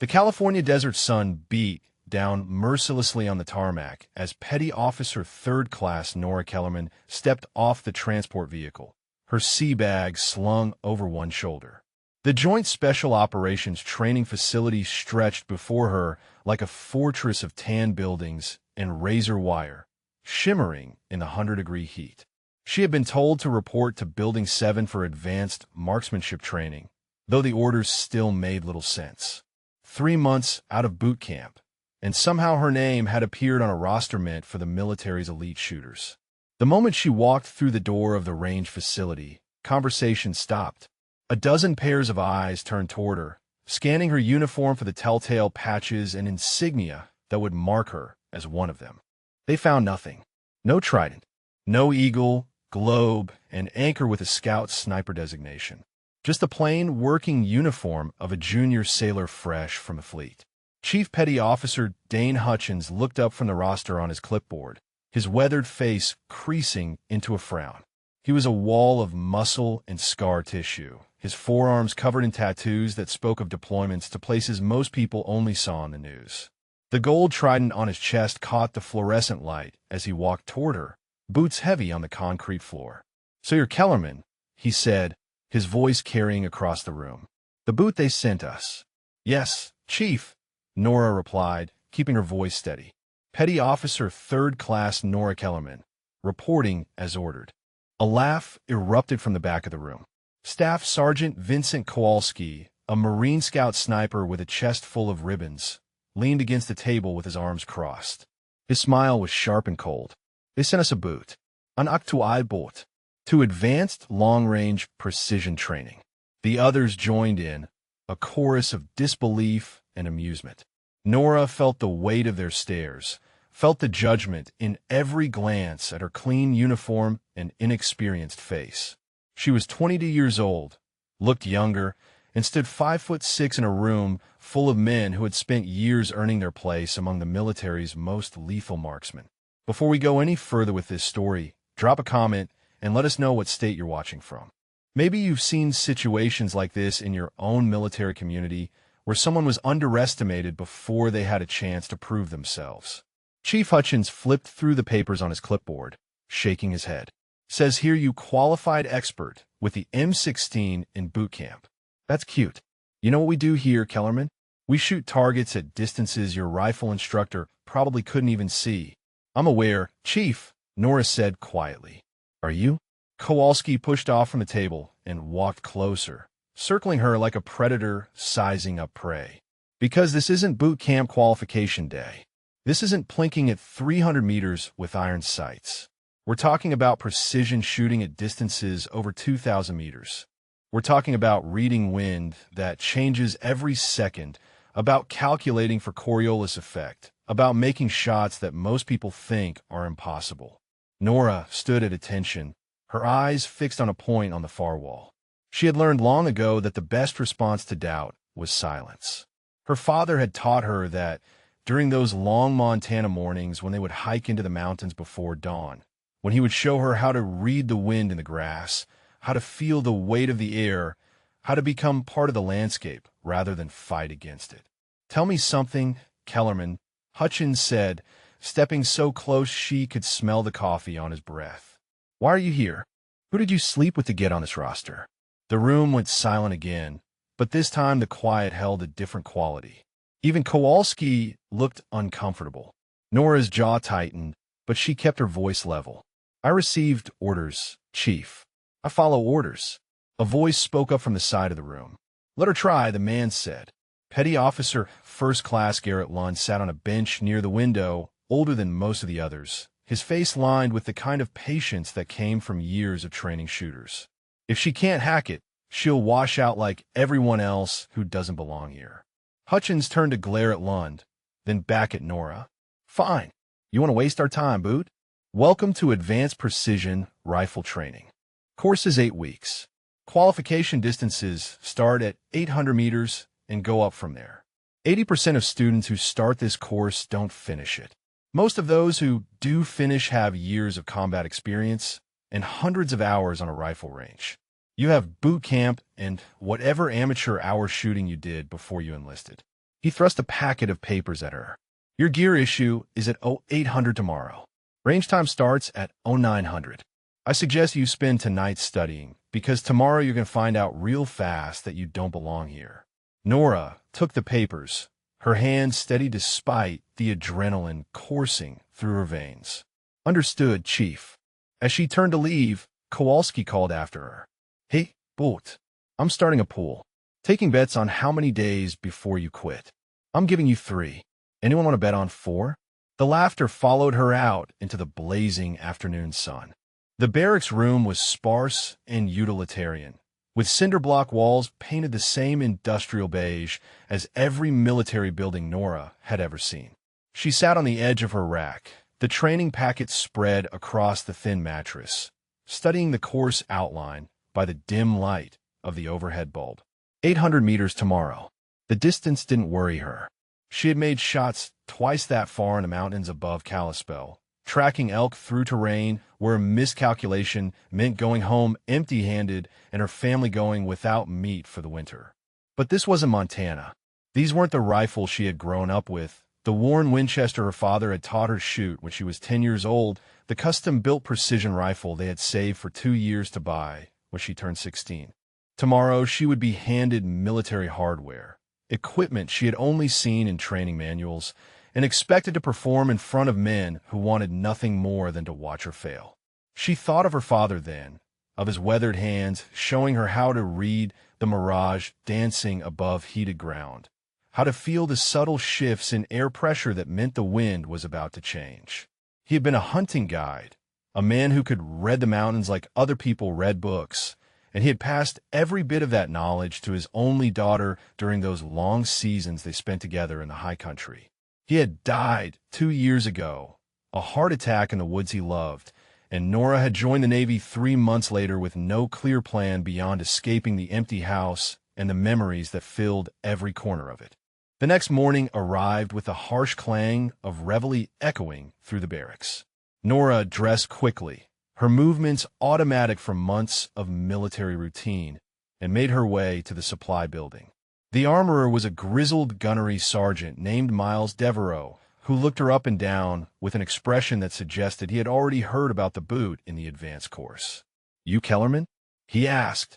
The California desert sun beat down mercilessly on the tarmac as Petty Officer Third Class Nora Kellerman stepped off the transport vehicle, her sea bag slung over one shoulder. The Joint Special Operations Training Facility stretched before her like a fortress of tan buildings and razor wire, shimmering in the 100-degree heat. She had been told to report to Building 7 for advanced marksmanship training, though the orders still made little sense. 3 months out of boot camp, and somehow her name had appeared on a roster meant for the military's elite shooters. The moment she walked through the door of the range facility, conversation stopped. A dozen pairs of eyes turned toward her, scanning her uniform for the telltale patches and insignia that would mark her as one of them. They found nothing. No trident, no eagle, globe, and anchor with a scout sniper designation. Just the plain working uniform of a junior sailor fresh from the fleet. Chief Petty Officer Dane Hutchins looked up from the roster on his clipboard, his weathered face creasing into a frown. He was a wall of muscle and scar tissue, his forearms covered in tattoos that spoke of deployments to places most people only saw on the news. The gold trident on his chest caught the fluorescent light as he walked toward her, boots heavy on the concrete floor. "So you're Kellerman," he said, his voice carrying across the room. "The boot they sent us." "Yes, Chief," Nora replied, keeping her voice steady. Petty Officer Third Class Nora Kellerman, reporting as ordered. A laugh erupted from the back of the room. Staff Sergeant Vincent Kowalski, a Marine Scout sniper with a chest full of ribbons, leaned against the table with his arms crossed. His smile was sharp and cold. "They sent us a boot, an actual boot, to advanced long-range precision training." The others joined in, a chorus of disbelief and amusement. Nora felt the weight of their stares, felt the judgment in every glance at her clean uniform and inexperienced face. She was 22 years old, looked younger, and stood 5'6" in a room full of men who had spent years earning their place among the military's most lethal marksmen. Before we go any further with this story, drop a comment and let us know what state you're watching from. Maybe you've seen situations like this in your own military community where someone was underestimated before they had a chance to prove themselves. Chief Hutchins flipped through the papers on his clipboard, shaking his head. "Says here you qualified expert with the M16 in boot camp. That's cute. You know what we do here, Kellerman? We shoot targets at distances your rifle instructor probably couldn't even see." "I'm aware, Chief," Nora said quietly. "Are you?" Kowalski pushed off from the table and walked closer, circling her like a predator sizing up prey. "Because this isn't boot camp qualification day. This isn't plinking at 300 meters with iron sights. We're talking about precision shooting at distances over 2,000 meters. We're talking about reading wind that changes every second, about calculating for Coriolis effect, about making shots that most people think are impossible." Nora stood at attention, her eyes fixed on a point on the far wall. She had learned long ago that the best response to doubt was silence. Her father had taught her that during those long Montana mornings when they would hike into the mountains before dawn, when he would show her how to read the wind in the grass, how to feel the weight of the air, how to become part of the landscape rather than fight against it. "Tell me something, Kellerman," Hutchins said, stepping so close she could smell the coffee on his breath. "Why are you here? Who did you sleep with to get on this roster?" The room went silent again, but this time the quiet held a different quality. Even Kowalski looked uncomfortable. Nora's jaw tightened, but she kept her voice level. "I received orders, Chief. I follow orders." A voice spoke up from the side of the room. "Let her try," the man said. Petty Officer First Class Garrett Lund sat on a bench near the window, older than most of the others, his face lined with the kind of patience that came from years of training shooters. "If she can't hack it, she'll wash out like everyone else who doesn't belong here." Hutchins turned to glare at Lund, then back at Nora. "Fine. You want to waste our time, Boot? Welcome to Advanced Precision Rifle Training. Course is 8 weeks. Qualification distances start at 800 meters and go up from there. 80% of students who start this course don't finish it. Most of those who do finish have years of combat experience and hundreds of hours on a rifle range. You have boot camp and whatever amateur hour shooting you did before you enlisted. He thrust a packet of papers at her. Your gear issue is at 0800 tomorrow. Range time starts at 0900. I suggest you spend tonight studying, because tomorrow you're going to find out real fast that you don't belong here. Nora took the papers, her hands steady despite the adrenaline coursing through her veins. Understood, Chief. As she turned to leave, Kowalski called after her. Hey, Boot, I'm starting a pool. Taking bets on how many days before you quit. I'm giving you 3. Anyone want to bet on 4? The laughter followed her out into the blazing afternoon sun. The barracks room was sparse and utilitarian, with cinder block walls painted the same industrial beige as every military building Nora had ever seen. She sat on the edge of her rack, the training packet spread across the thin mattress, studying the course outline by the dim light of the overhead bulb. 800 meters tomorrow. The distance didn't worry her. She had made shots twice that far in the mountains above Kalispell, tracking elk through terrain where a miscalculation meant going home empty-handed and her family going without meat for the winter. But this wasn't Montana. These weren't the rifles she had grown up with. The worn Winchester her father had taught her to shoot when she was 10 years old, the custom-built precision rifle they had saved for 2 years to buy when she turned 16. Tomorrow she would be handed military hardware, equipment she had only seen in training manuals, and expected to perform in front of men who wanted nothing more than to watch her fail. She thought of her father then, of his weathered hands showing her how to read the mirage dancing above heated ground, how to feel the subtle shifts in air pressure that meant the wind was about to change. He had been a hunting guide, a man who could read the mountains like other people read books, and he had passed every bit of that knowledge to his only daughter during those long seasons they spent together in the high country. He had died 2 years ago, a heart attack in the woods he loved, and Nora had joined the Navy 3 months later with no clear plan beyond escaping the empty house and the memories that filled every corner of it. The next morning arrived with the harsh clang of reveille echoing through the barracks. Nora dressed quickly, her movements automatic from months of military routine, and made her way to the supply building. The armorer was a grizzled gunnery sergeant named Miles Devereaux, who looked her up and down with an expression that suggested he had already heard about the boot in the advanced course. You Kellerman? He asked,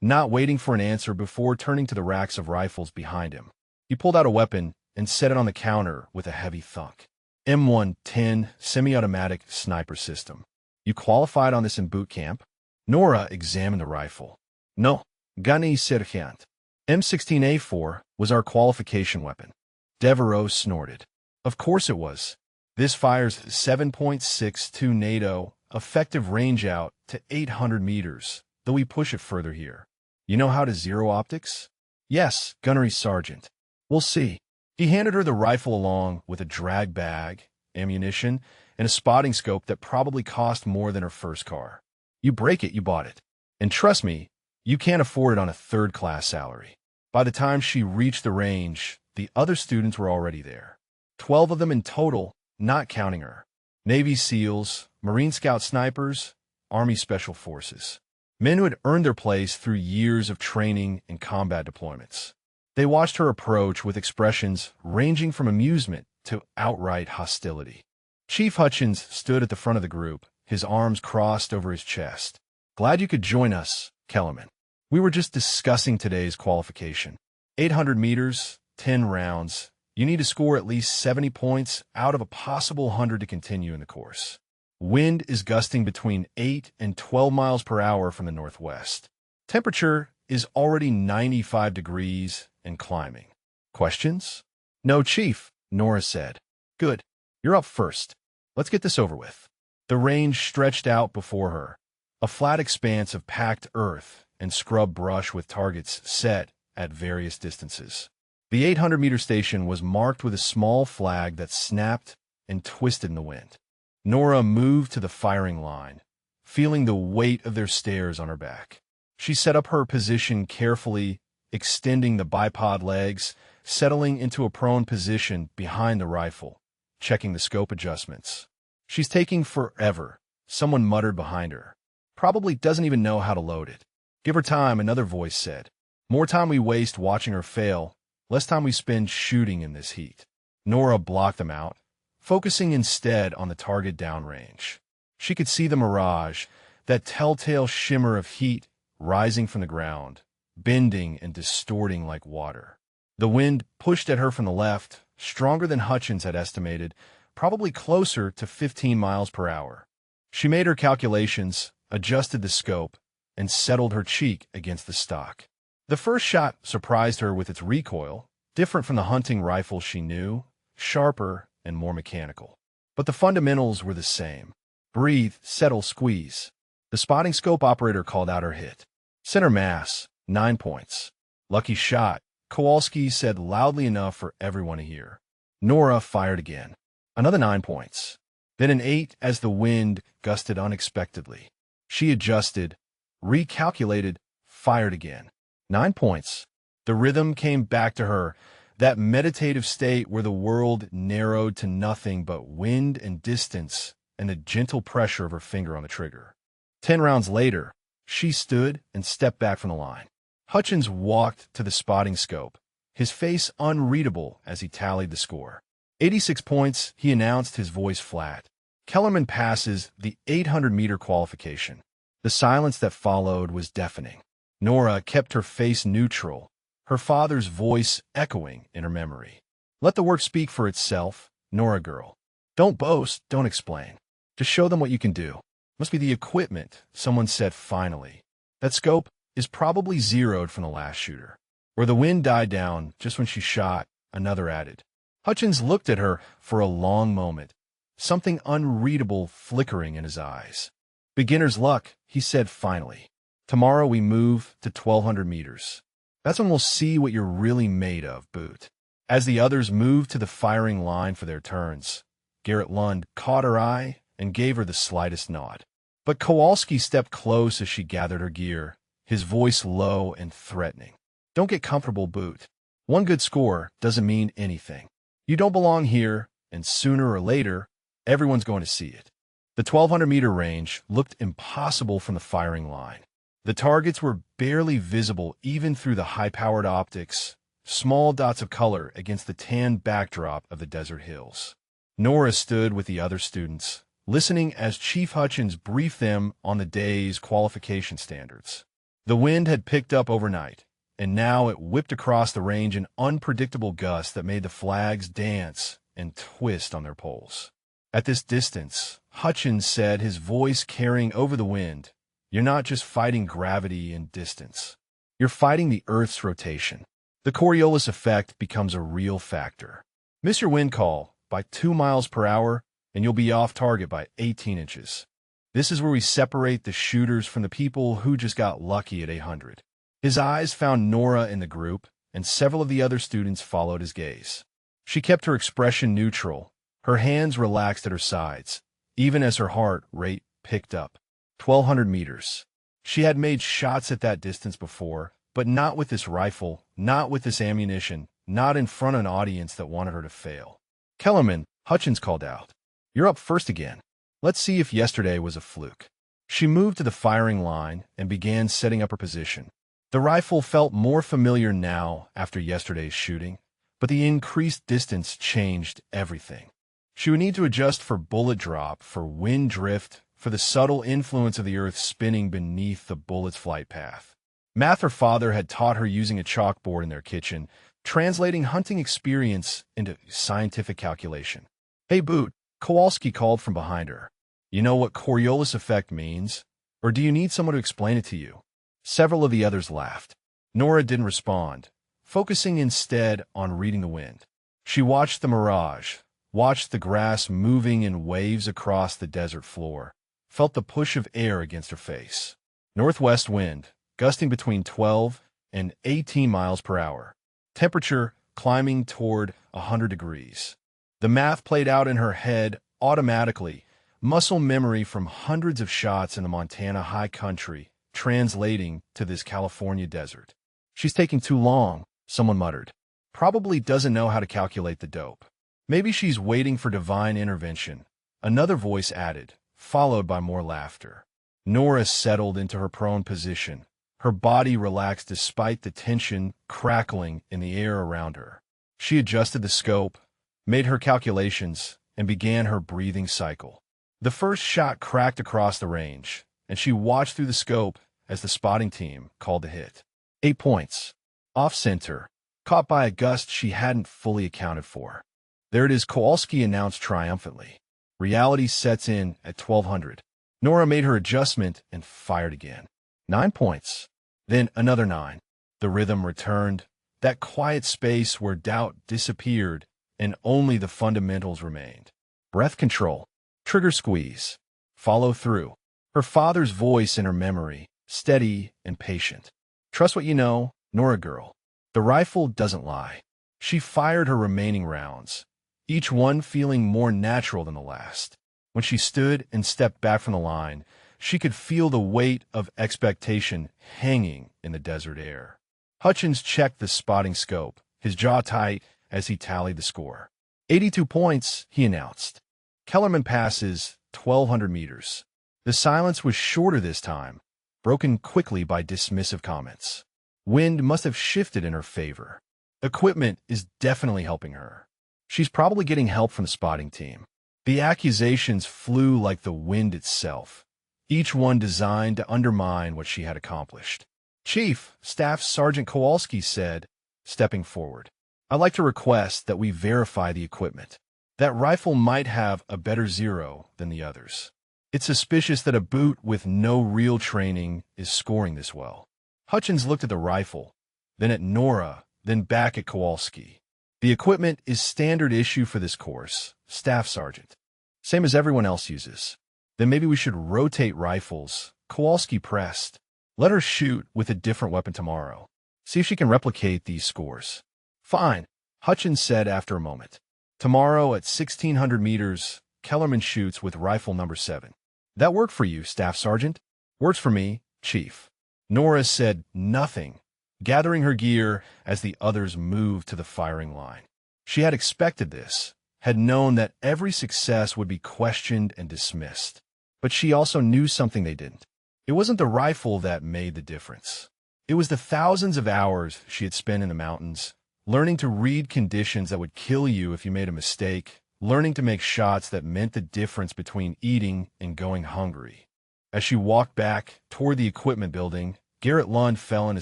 not waiting for an answer before turning to the racks of rifles behind him. He pulled out a weapon and set it on the counter with a heavy thunk. M110 semi-automatic sniper system. You qualified on this in boot camp? Nora examined the rifle. No, Gunny Sergeant. M16A4 was our qualification weapon. Devereaux snorted. Of course it was. This fires 7.62 NATO, effective range out to 800 meters, though we push it further here. You know how to zero optics? Yes, Gunnery Sergeant. We'll see. He handed her the rifle along with a drag bag, ammunition, and a spotting scope that probably cost more than her first car. You break it, you bought it. And trust me, you can't afford it on a third-class salary. By the time she reached the range, the other students were already there. 12 of them in total, not counting her. Navy SEALs, Marine Scout snipers, Army Special Forces. Men who had earned their place through years of training and combat deployments. They watched her approach with expressions ranging from amusement to outright hostility. Chief Hutchins stood at the front of the group, his arms crossed over his chest. Glad you could join us, Kellerman. We were just discussing today's qualification. 800 meters, 10 rounds. You need to score at least 70 points out of a possible 100 to continue in the course. Wind is gusting between 8 and 12 miles per hour from the northwest. Temperature is already 95 degrees and climbing. Questions? No, Chief, Nora said. Good. You're up first. Let's get this over with. The range stretched out before her, a flat expanse of packed earth and scrub brush with targets set at various distances. The 800-meter station was marked with a small flag that snapped and twisted in the wind. Nora moved to the firing line, feeling the weight of their stares on her back. She set up her position carefully, extending the bipod legs, settling into a prone position behind the rifle, checking the scope adjustments. She's taking forever, someone muttered behind her. Probably doesn't even know how to load it. Give her time, another voice said. More time we waste watching her fail, Less time we spend shooting in this heat. Nora blocked them out, focusing instead on the target downrange. She could see the mirage, that telltale shimmer of heat rising from the ground, bending and distorting like water. The wind pushed at her from the left, stronger than Hutchins had estimated, probably closer to 15 miles per hour. She made her calculations, adjusted the scope, and settled her cheek against the stock. The first shot surprised her with its recoil, different from the hunting rifle she knew, sharper and more mechanical. But the fundamentals were the same. Breathe, settle, squeeze. The spotting scope operator called out her hit. Center mass, 9 points. Lucky shot, Kowalski said loudly enough for everyone to hear. Nora fired again. Another 9 points. Then an 8 as the wind gusted unexpectedly. She adjusted, recalculated, fired again. 9 points. The rhythm came back to her, that meditative state where the world narrowed to nothing but wind and distance and the gentle pressure of her finger on the trigger. 10 rounds later, she stood and stepped back from the line. Hutchins walked to the spotting scope, his face unreadable as he tallied the score. 86 points, he announced, his voice flat. Kellerman passes the 800-meter qualification. The silence that followed was deafening. Nora kept her face neutral, her father's voice echoing in her memory. Let the work speak for itself, Nora girl. Don't boast, don't explain. Just show them what you can do. Must be the equipment, someone said finally. That scope is probably zeroed from the last shooter. Where the wind died down just when she shot, another added. Hutchins looked at her for a long moment, something unreadable flickering in his eyes. Beginner's luck, he said finally. Tomorrow we move to 1,200 meters. That's when we'll see what you're really made of, Boot. As the others moved to the firing line for their turns, Garrett Lund caught her eye and gave her the slightest nod. But Kowalski stepped close as she gathered her gear, his voice low and threatening. Don't get comfortable, Boot. One good score doesn't mean anything. You don't belong here, and sooner or later, everyone's going to see it. The 1,200-meter range looked impossible from the firing line. The targets were barely visible even through the high-powered optics, small dots of color against the tan backdrop of the desert hills. Nora stood with the other students, listening as Chief Hutchins briefed them on the day's qualification standards. The wind had picked up overnight, and now it whipped across the range in unpredictable gusts that made the flags dance and twist on their poles. At this distance, Hutchins said, his voice carrying over the wind, you're not just fighting gravity and distance. You're fighting the Earth's rotation. The Coriolis effect becomes a real factor. Miss your wind call by 2 miles per hour, and you'll be off target by 18 inches. This is where we separate the shooters from the people who just got lucky at 800. His eyes found Nora in the group, and several of the other students followed his gaze. She kept her expression neutral, her hands relaxed at her sides, even as her heart rate picked up. 1,200 meters. She had made shots at that distance before, but not with this rifle, not with this ammunition, not in front of an audience that wanted her to fail. Kellerman, Hutchins called out. You're up first again. Let's see if yesterday was a fluke. She moved to the firing line and began setting up her position. The rifle felt more familiar now after yesterday's shooting, but the increased distance changed everything. She would need to adjust for bullet drop, for wind drift, for the subtle influence of the Earth spinning beneath the bullet's flight path. Math her father had taught her using a chalkboard in their kitchen, translating hunting experience into scientific calculation. Hey, Boot, Kowalski called from behind her. You know what Coriolis effect means? Or do you need someone to explain it to you? Several of the others laughed. Nora didn't respond, focusing instead on reading the wind. She watched the mirage, watched the grass moving in waves across the desert floor, felt the push of air against her face. Northwest wind, gusting between 12 and 18 miles per hour. Temperature climbing toward 100 degrees. The math played out in her head automatically, muscle memory from hundreds of shots in the Montana high country, translating to this California desert. She's taking too long, someone muttered. Probably doesn't know how to calculate the dope. Maybe she's waiting for divine intervention, another voice added, followed by more laughter. Nora settled into her prone position, Her body relaxed despite the tension crackling in the air around her. She adjusted the scope, made her calculations, and began her breathing cycle. The first shot cracked across the range, and she watched through the scope as the spotting team called the hit. 8 points. Off-center, caught by a gust she hadn't fully accounted for. There it is, Kowalski announced triumphantly. Reality sets in at 1200. Nora made her adjustment and fired again. 9 points. Then another 9. The rhythm returned, that quiet space where doubt disappeared and only the fundamentals remained. Breath control, trigger squeeze, follow through. Her father's voice in her memory, steady and patient. Trust what you know, Nora girl. The rifle doesn't lie. She fired her remaining rounds, each one feeling more natural than the last. When she stood and stepped back from the line, she could feel the weight of expectation hanging in the desert air. Hutchins checked the spotting scope, his jaw tight as he tallied the score. 82 points, he announced. Kellerman passes 1,200 meters. The silence was shorter this time, broken quickly by dismissive comments. Wind must have shifted in her favor. Equipment is definitely helping her. She's probably getting help from the spotting team. The accusations flew like the wind itself, each one designed to undermine what she had accomplished. Chief, Staff Sergeant Kowalski said, stepping forward, I'd like to request that we verify the equipment. That rifle might have a better zero than the others. It's suspicious that a boot with no real training is scoring this well. Hutchins looked at the rifle, then at Nora, then back at Kowalski. The equipment is standard issue for this course, Staff Sergeant. Same as everyone else uses. Then maybe we should rotate rifles, Kowalski pressed. Let her shoot with a different weapon tomorrow. See if she can replicate these scores. Fine, Hutchins said after a moment. Tomorrow at 1,600 meters, Kellerman shoots with rifle number 7. That work for you, Staff Sergeant? Works for me, Chief. Nora said nothing, gathering her gear as the others moved to the firing line. She had expected this, had known that every success would be questioned and dismissed. But she also knew something they didn't. It wasn't the rifle that made the difference. It was the thousands of hours she had spent in the mountains, learning to read conditions that would kill you if you made a mistake, learning to make shots that meant the difference between eating and going hungry. As she walked back toward the equipment building, Garrett Lund fell in a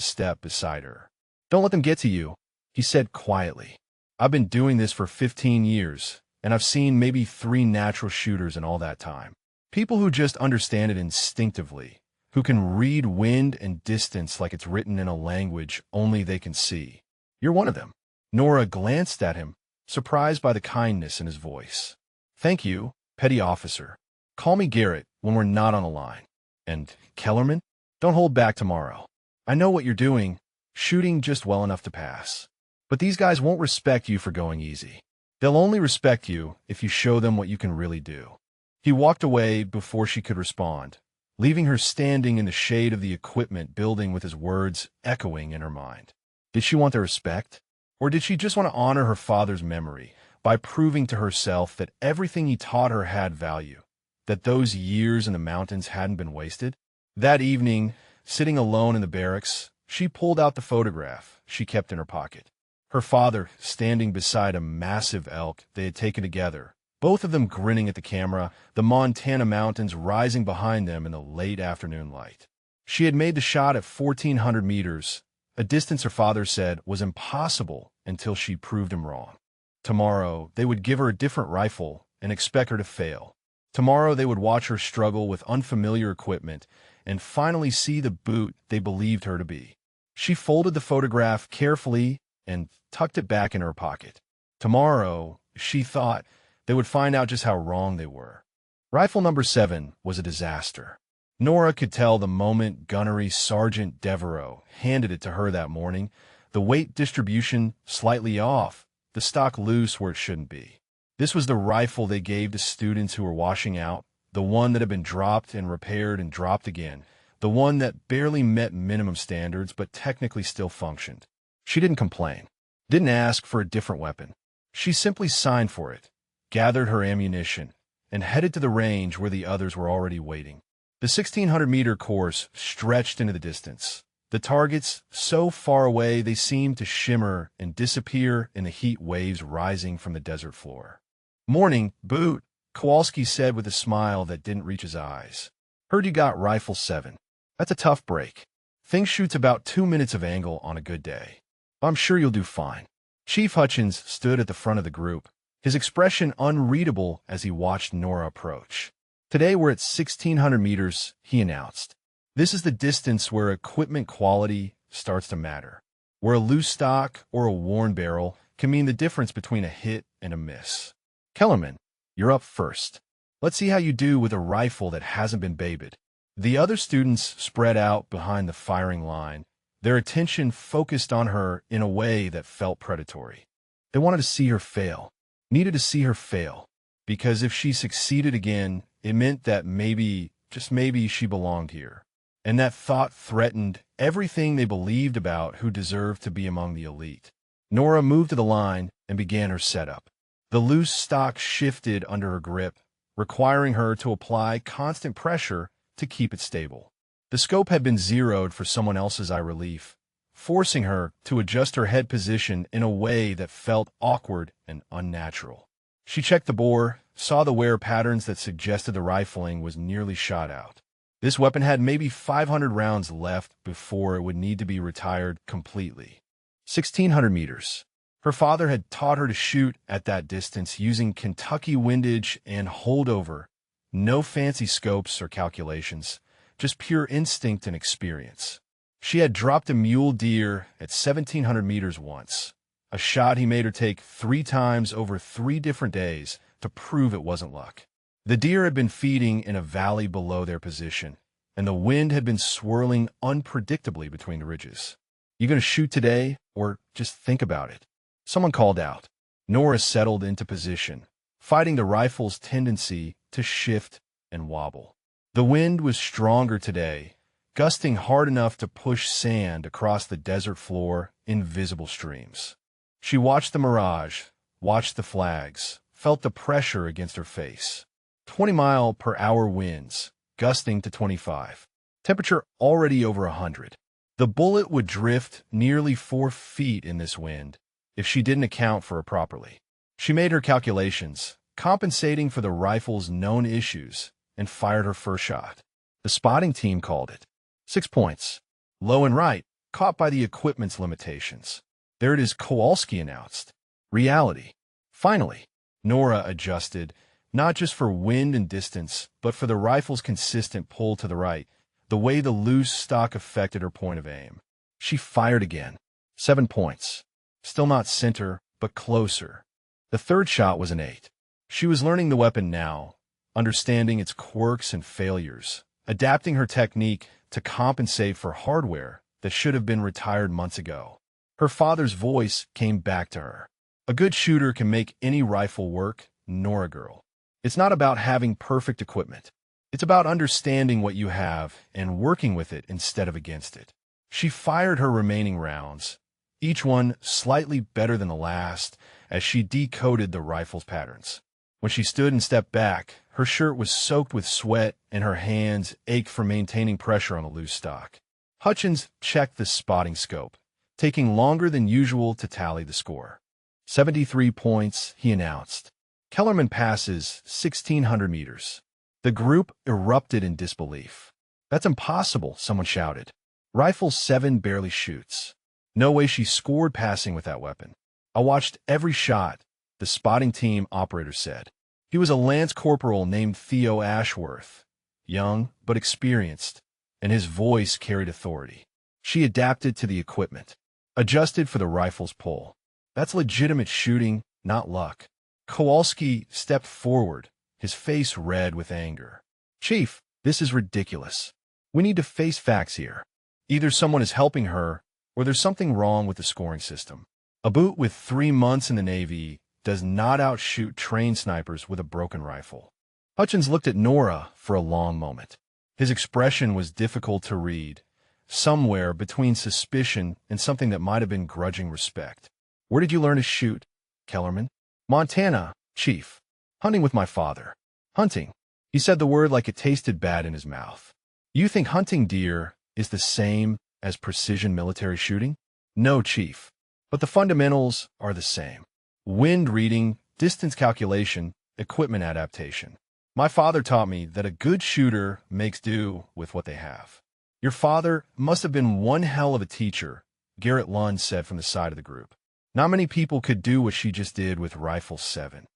step beside her. Don't let them get to you, he said quietly. I've been doing this for 15 years, and I've seen maybe 3 natural shooters in all that time. People who just understand it instinctively, who can read wind and distance like it's written in a language only they can see. You're one of them. Nora glanced at him, surprised by the kindness in his voice. Thank you, petty officer. Call me Garrett when we're not on the line. And Kellerman? Don't hold back tomorrow. I know what you're doing, shooting just well enough to pass. But these guys won't respect you for going easy. They'll only respect you if you show them what you can really do. He walked away before she could respond, leaving her standing in the shade of the equipment building with his words echoing in her mind. Did she want their respect? Or did she just want to honor her father's memory by proving to herself that everything he taught her had value, that those years in the mountains hadn't been wasted? That evening, sitting alone in the barracks, she pulled out the photograph she kept in her pocket. Her father standing beside a massive elk they had taken together, both of them grinning at the camera, the Montana mountains rising behind them in the late afternoon light. She had made the shot at 1,400 meters, a distance her father said was impossible until she proved him wrong. Tomorrow, they would give her a different rifle and expect her to fail. Tomorrow, they would watch her struggle with unfamiliar equipment and finally see the boot they believed her to be. She folded the photograph carefully and tucked it back in her pocket. Tomorrow, she thought, they would find out just how wrong they were. Rifle number 7 was a disaster. Nora could tell the moment Gunnery Sergeant Devereaux handed it to her that morning, the weight distribution slightly off, the stock loose where it shouldn't be. This was the rifle they gave to students who were washing out, the one that had been dropped and repaired and dropped again, the one that barely met minimum standards but technically still functioned. She didn't complain, didn't ask for a different weapon. She simply signed for it, gathered her ammunition, and headed to the range where the others were already waiting. The 1,600-meter course stretched into the distance, The targets, so far away they seemed to shimmer and disappear in the heat waves rising from the desert floor. "Morning, Boot," Kowalski said with a smile that didn't reach his eyes. "Heard you got Rifle 7. That's a tough break. Thing shoots about 2 minutes of angle on a good day. I'm sure you'll do fine." Chief Hutchins stood at the front of the group, his expression unreadable as he watched Nora approach. "Today we're at 1,600 meters," he announced. "This is the distance where equipment quality starts to matter, where a loose stock or a worn barrel can mean the difference between a hit and a miss. Kellerman, you're up first. Let's see how you do with a rifle that hasn't been babied." The other students spread out behind the firing line, their attention focused on her in a way that felt predatory. They wanted to see her fail, needed to see her fail, because if she succeeded again, it meant that maybe, just maybe, she belonged here. And that thought threatened everything they believed about who deserved to be among the elite. Nora moved to the line and began her setup. The loose stock shifted under her grip, requiring her to apply constant pressure to keep it stable. The scope had been zeroed for someone else's eye relief, forcing her to adjust her head position in a way that felt awkward and unnatural. She checked the bore, saw the wear patterns that suggested the rifling was nearly shot out. This weapon had maybe 500 rounds left before it would need to be retired completely. 1,600 meters. Her father had taught her to shoot at that distance using Kentucky windage and holdover. No fancy scopes or calculations, just pure instinct and experience. She had dropped a mule deer at 1,700 meters once, a shot he made her take 3 times over 3 different days to prove it wasn't luck. The deer had been feeding in a valley below their position, and the wind had been swirling unpredictably between the ridges. "You gonna shoot today, or just think about it?" Someone called out. Nora settled into position, fighting the rifle's tendency to shift and wobble. The wind was stronger today, gusting hard enough to push sand across the desert floor in visible streams. She watched the mirage, watched the flags, felt the pressure against her face. 20-mile-per-hour winds, gusting to 25. Temperature already over 100. The bullet would drift nearly 4 feet in this wind if she didn't account for it properly. She made her calculations, compensating for the rifle's known issues, and fired her first shot. The spotting team called it. 6 points. Low and right, caught by the equipment's limitations. "There it is," Kowalski announced. Reality. Finally, Nora adjusted, not just for wind and distance, but for the rifle's consistent pull to the right, the way the loose stock affected her point of aim. She fired again. 7 points. Still not center, but closer. The third shot was an 8. She was learning the weapon now, understanding its quirks and failures, adapting her technique to compensate for hardware that should have been retired months ago. Her father's voice came back to her. "A good shooter can make any rifle work, Nora girl. It's not about having perfect equipment. It's about understanding what you have and working with it instead of against it." She fired her remaining rounds, each one slightly better than the last, as she decoded the rifle's patterns. When she stood and stepped back, her shirt was soaked with sweat and her hands ached from maintaining pressure on the loose stock. Hutchins checked the spotting scope, taking longer than usual to tally the score. 73 points, he announced. Kellerman passes 1,600 meters. The group erupted in disbelief. "That's impossible," someone shouted. "Rifle 7 barely shoots. No way she scored passing with that weapon." "I watched every shot," the spotting team operator said. He was a lance corporal named Theo Ashworth, young but experienced, and his voice carried authority. "She adapted to the equipment, adjusted for the rifle's pull. That's legitimate shooting, not luck." Kowalski stepped forward, his face red with anger. "Chief, this is ridiculous. We need to face facts here. Either someone is helping her, or there's something wrong with the scoring system. A boot with 3 months in the Navy does not outshoot trained snipers with a broken rifle." Hutchins looked at Nora for a long moment. His expression was difficult to read, somewhere between suspicion and something that might have been grudging respect. "Where did you learn to shoot, Kellerman?" "Montana, Chief. Hunting with my father." "Hunting?" He said the word like it tasted bad in his mouth. "You think hunting deer is the same as precision military shooting? No, Chief. But the fundamentals are the same. Wind reading, distance calculation, equipment adaptation. My father taught me that a good shooter makes do with what they have. Your father must have been one hell of a teacher, Garrett Lund said from the side of the group. Not many people could do what she just did with Rifle 7.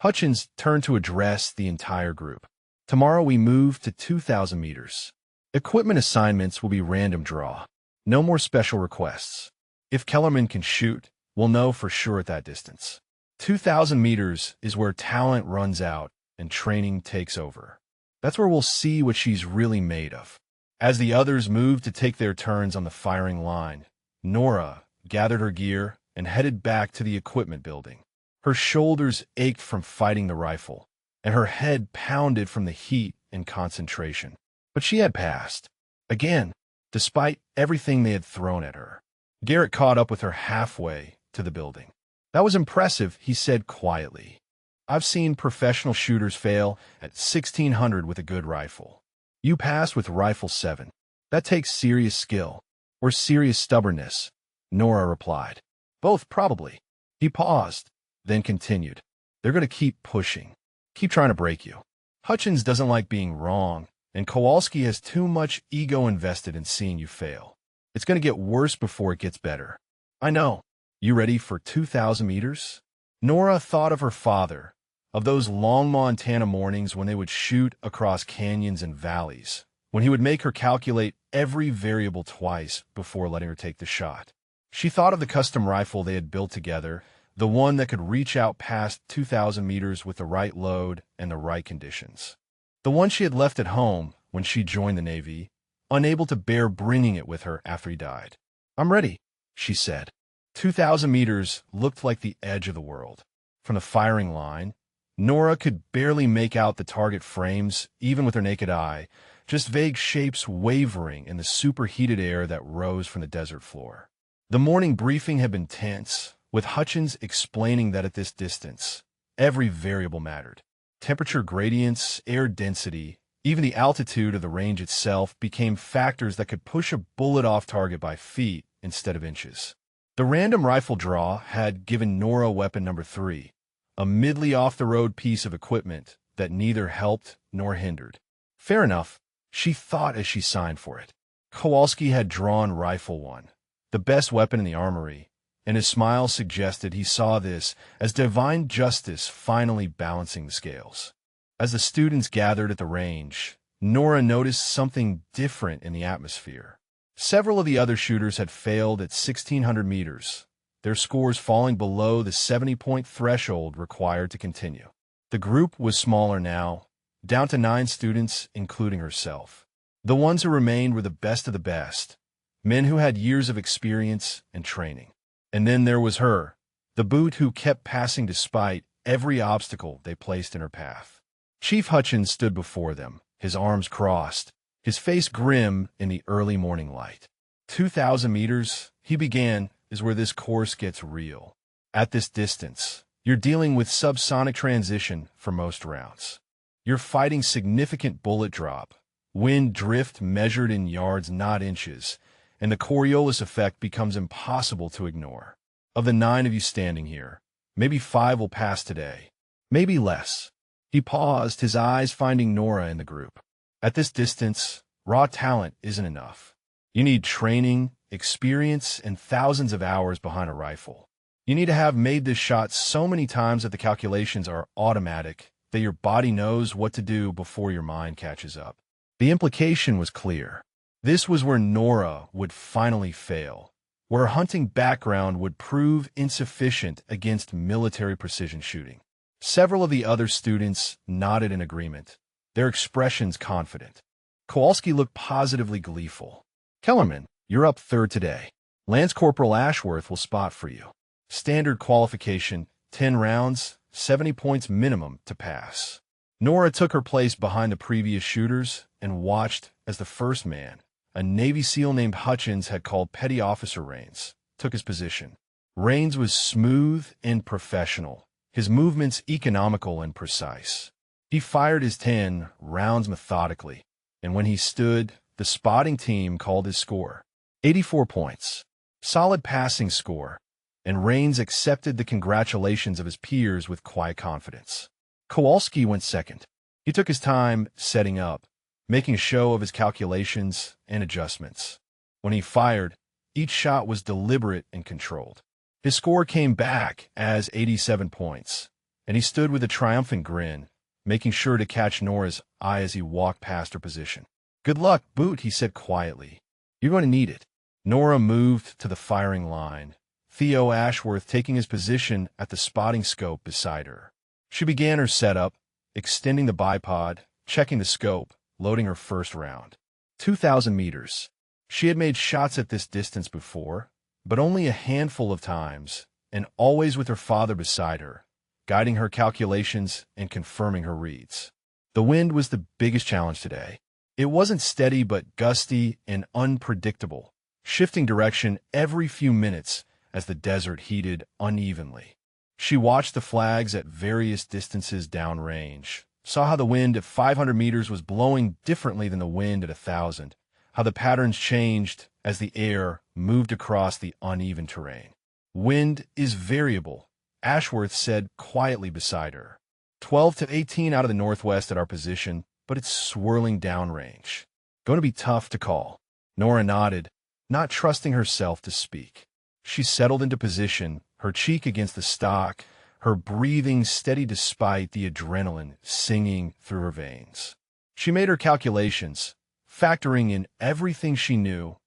Hutchins turned to address the entire group. Tomorrow we move to 2,000 meters. Equipment assignments will be random draw. No more special requests. If Kellerman can shoot, we'll know for sure at that distance. 2,000 meters is where talent runs out and training takes over. That's where we'll see what she's really made of. As the others moved to take their turns on the firing line, Nora gathered her gear and headed back to the equipment building. Her shoulders ached from fighting the rifle, and her head pounded from the heat and concentration. But she had passed. Again, despite everything they had thrown at her. Garrett caught up with her halfway to the building. That was impressive, he said quietly. I've seen professional shooters fail at 1,600 with a good rifle. You passed with Rifle 7. That takes serious skill. Or serious stubbornness, Nora replied. Both, probably. He paused, then continued. They're going to keep pushing. Keep trying to break you. Hutchins doesn't like being wrong, and Kowalski has too much ego invested in seeing you fail. It's going to get worse before it gets better. I know. You ready for 2,000 meters? Nora thought of her father, of those long Montana mornings when they would shoot across canyons and valleys, when he would make her calculate every variable twice before letting her take the shot. She thought of the custom rifle they had built together, the one that could reach out past 2,000 meters with the right load and the right conditions. The one she had left at home when she joined the Navy, unable to bear bringing it with her after he died. I'm ready, she said. 2,000 meters looked like the edge of the world. From the firing line, Nora could barely make out the target frames, even with her naked eye, just vague shapes wavering in the superheated air that rose from the desert floor. The morning briefing had been tense, with Hutchins explaining that at this distance, every variable mattered. Temperature gradients, air density, even the altitude of the range itself became factors that could push a bullet off target by feet instead of inches. The random rifle draw had given Nora weapon number 3, a midly off-the-road piece of equipment that neither helped nor hindered. Fair enough, she thought as she signed for it. Kowalski had drawn Rifle 1, the best weapon in the armory, and his smile suggested he saw this as divine justice finally balancing the scales. As the students gathered at the range, Nora noticed something different in the atmosphere. Several of the other shooters had failed at 1,600 meters, their scores falling below the 70-point threshold required to continue. The group was smaller now, down to 9 students, including herself. The ones who remained were the best of the best, men who had years of experience and training. And then there was her, the boot who kept passing despite every obstacle they placed in her path. Chief Hutchins stood before them, his arms crossed, his face grim in the early morning light. 2,000 meters, he began, is where this course gets real. At this distance, you're dealing with subsonic transition for most rounds. You're fighting significant bullet drop, wind drift measured in yards, not inches, and the Coriolis effect becomes impossible to ignore. Of the 9 of you standing here, maybe 5 will pass today, maybe less. He paused, his eyes finding Nora in the group. At this distance, raw talent isn't enough. You need training, experience, and thousands of hours behind a rifle. You need to have made this shot so many times that the calculations are automatic, that your body knows what to do before your mind catches up. The implication was clear. This was where Nora would finally fail, where her hunting background would prove insufficient against military precision shooting. Several of the other students nodded in agreement, their expressions confident. Kowalski looked positively gleeful. Kellerman, you're up 3rd today. Lance Corporal Ashworth will spot for you. Standard qualification, 10 rounds, 70 points minimum to pass. Nora took her place behind the previous shooters and watched as the first man, a Navy SEAL named Hutchins had called Petty Officer Raines, took his position. Raines was smooth and professional, his movements economical and precise. He fired his 10 rounds methodically, and when he stood, the spotting team called his score. 84 points. Solid passing score, and Rains accepted the congratulations of his peers with quiet confidence. Kowalski went second. He took his time setting up, making a show of his calculations and adjustments. When he fired, each shot was deliberate and controlled. His score came back as 87 points, and he stood with a triumphant grin, making sure to catch Nora's eye as he walked past her position. "Good luck, Boot," he said quietly. "You're going to need it." Nora moved to the firing line, Theo Ashworth taking his position at the spotting scope beside her. She began her setup, extending the bipod, checking the scope, loading her first round. 2,000 meters. She had made shots at this distance before, but only a handful of times, and always with her father beside her, guiding her calculations and confirming her reads. The wind was the biggest challenge today. It wasn't steady but gusty and unpredictable, shifting direction every few minutes as the desert heated unevenly. She watched the flags at various distances downrange, saw how the wind at 500 meters was blowing differently than the wind at 1,000, how the patterns changed as the air moved across the uneven terrain. "Wind is variable," Ashworth said quietly beside her. 12 to 18 out of the northwest at our position, but it's swirling downrange. Going to be tough to call. Nora nodded, not trusting herself to speak. She settled into position, her cheek against the stock, her breathing steady despite the adrenaline singing through her veins. She made her calculations, factoring in everything she knew,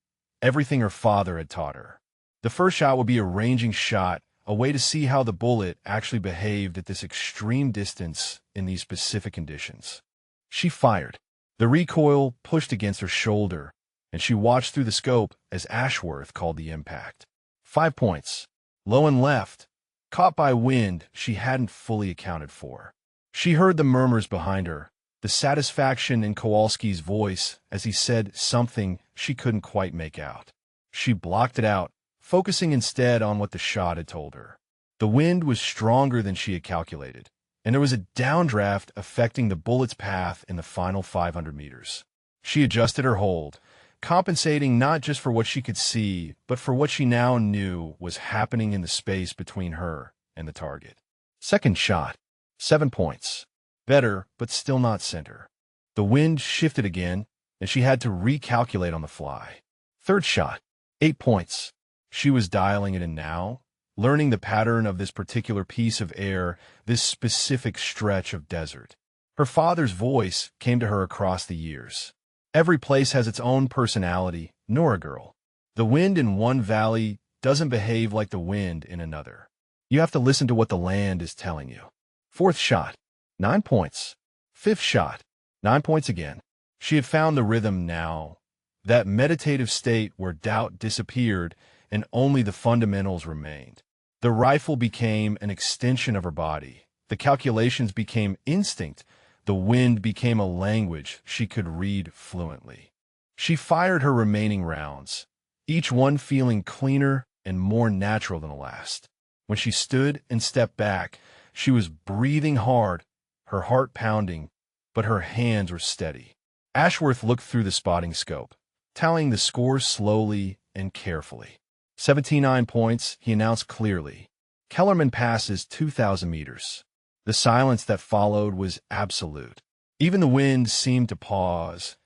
everything her father had taught her. The first shot would be a ranging shot, a way to see how the bullet actually behaved at this extreme distance in these specific conditions. She fired. The recoil pushed against her shoulder, and she watched through the scope as Ashworth called the impact. 5 points. Low and left. Caught by wind she hadn't fully accounted for. She heard the murmurs behind her, the satisfaction in Kowalski's voice as he said something she couldn't quite make out. She blocked it out, focusing instead on what the shot had told her. The wind was stronger than she had calculated, and there was a downdraft affecting the bullet's path in the final 500 meters. She adjusted her hold, compensating not just for what she could see, but for what she now knew was happening in the space between her and the target. Second shot, 7 points. Better, but still not center. The wind shifted again, and she had to recalculate on the fly. Third shot, 8 points. She was dialing it in now, learning the pattern of this particular piece of air, this specific stretch of desert. Her father's voice came to her across the years. Every place has its own personality, Nora girl. The wind in one valley doesn't behave like the wind in another. You have to listen to what the land is telling you. Fourth shot, 9 points. Fifth shot, 9 points again. She had found the rhythm now, that meditative state where doubt disappeared and only the fundamentals remained. The rifle became an extension of her body. The calculations became instinct. The wind became a language she could read fluently. She fired her remaining rounds, each one feeling cleaner and more natural than the last. When she stood and stepped back, she was breathing hard, her heart pounding, but her hands were steady. Ashworth looked through the spotting scope, tallying the scores slowly and carefully. 79 points, he announced clearly. Kellerman passes 2,000 meters. The silence that followed was absolute. Even the wind seemed to pause,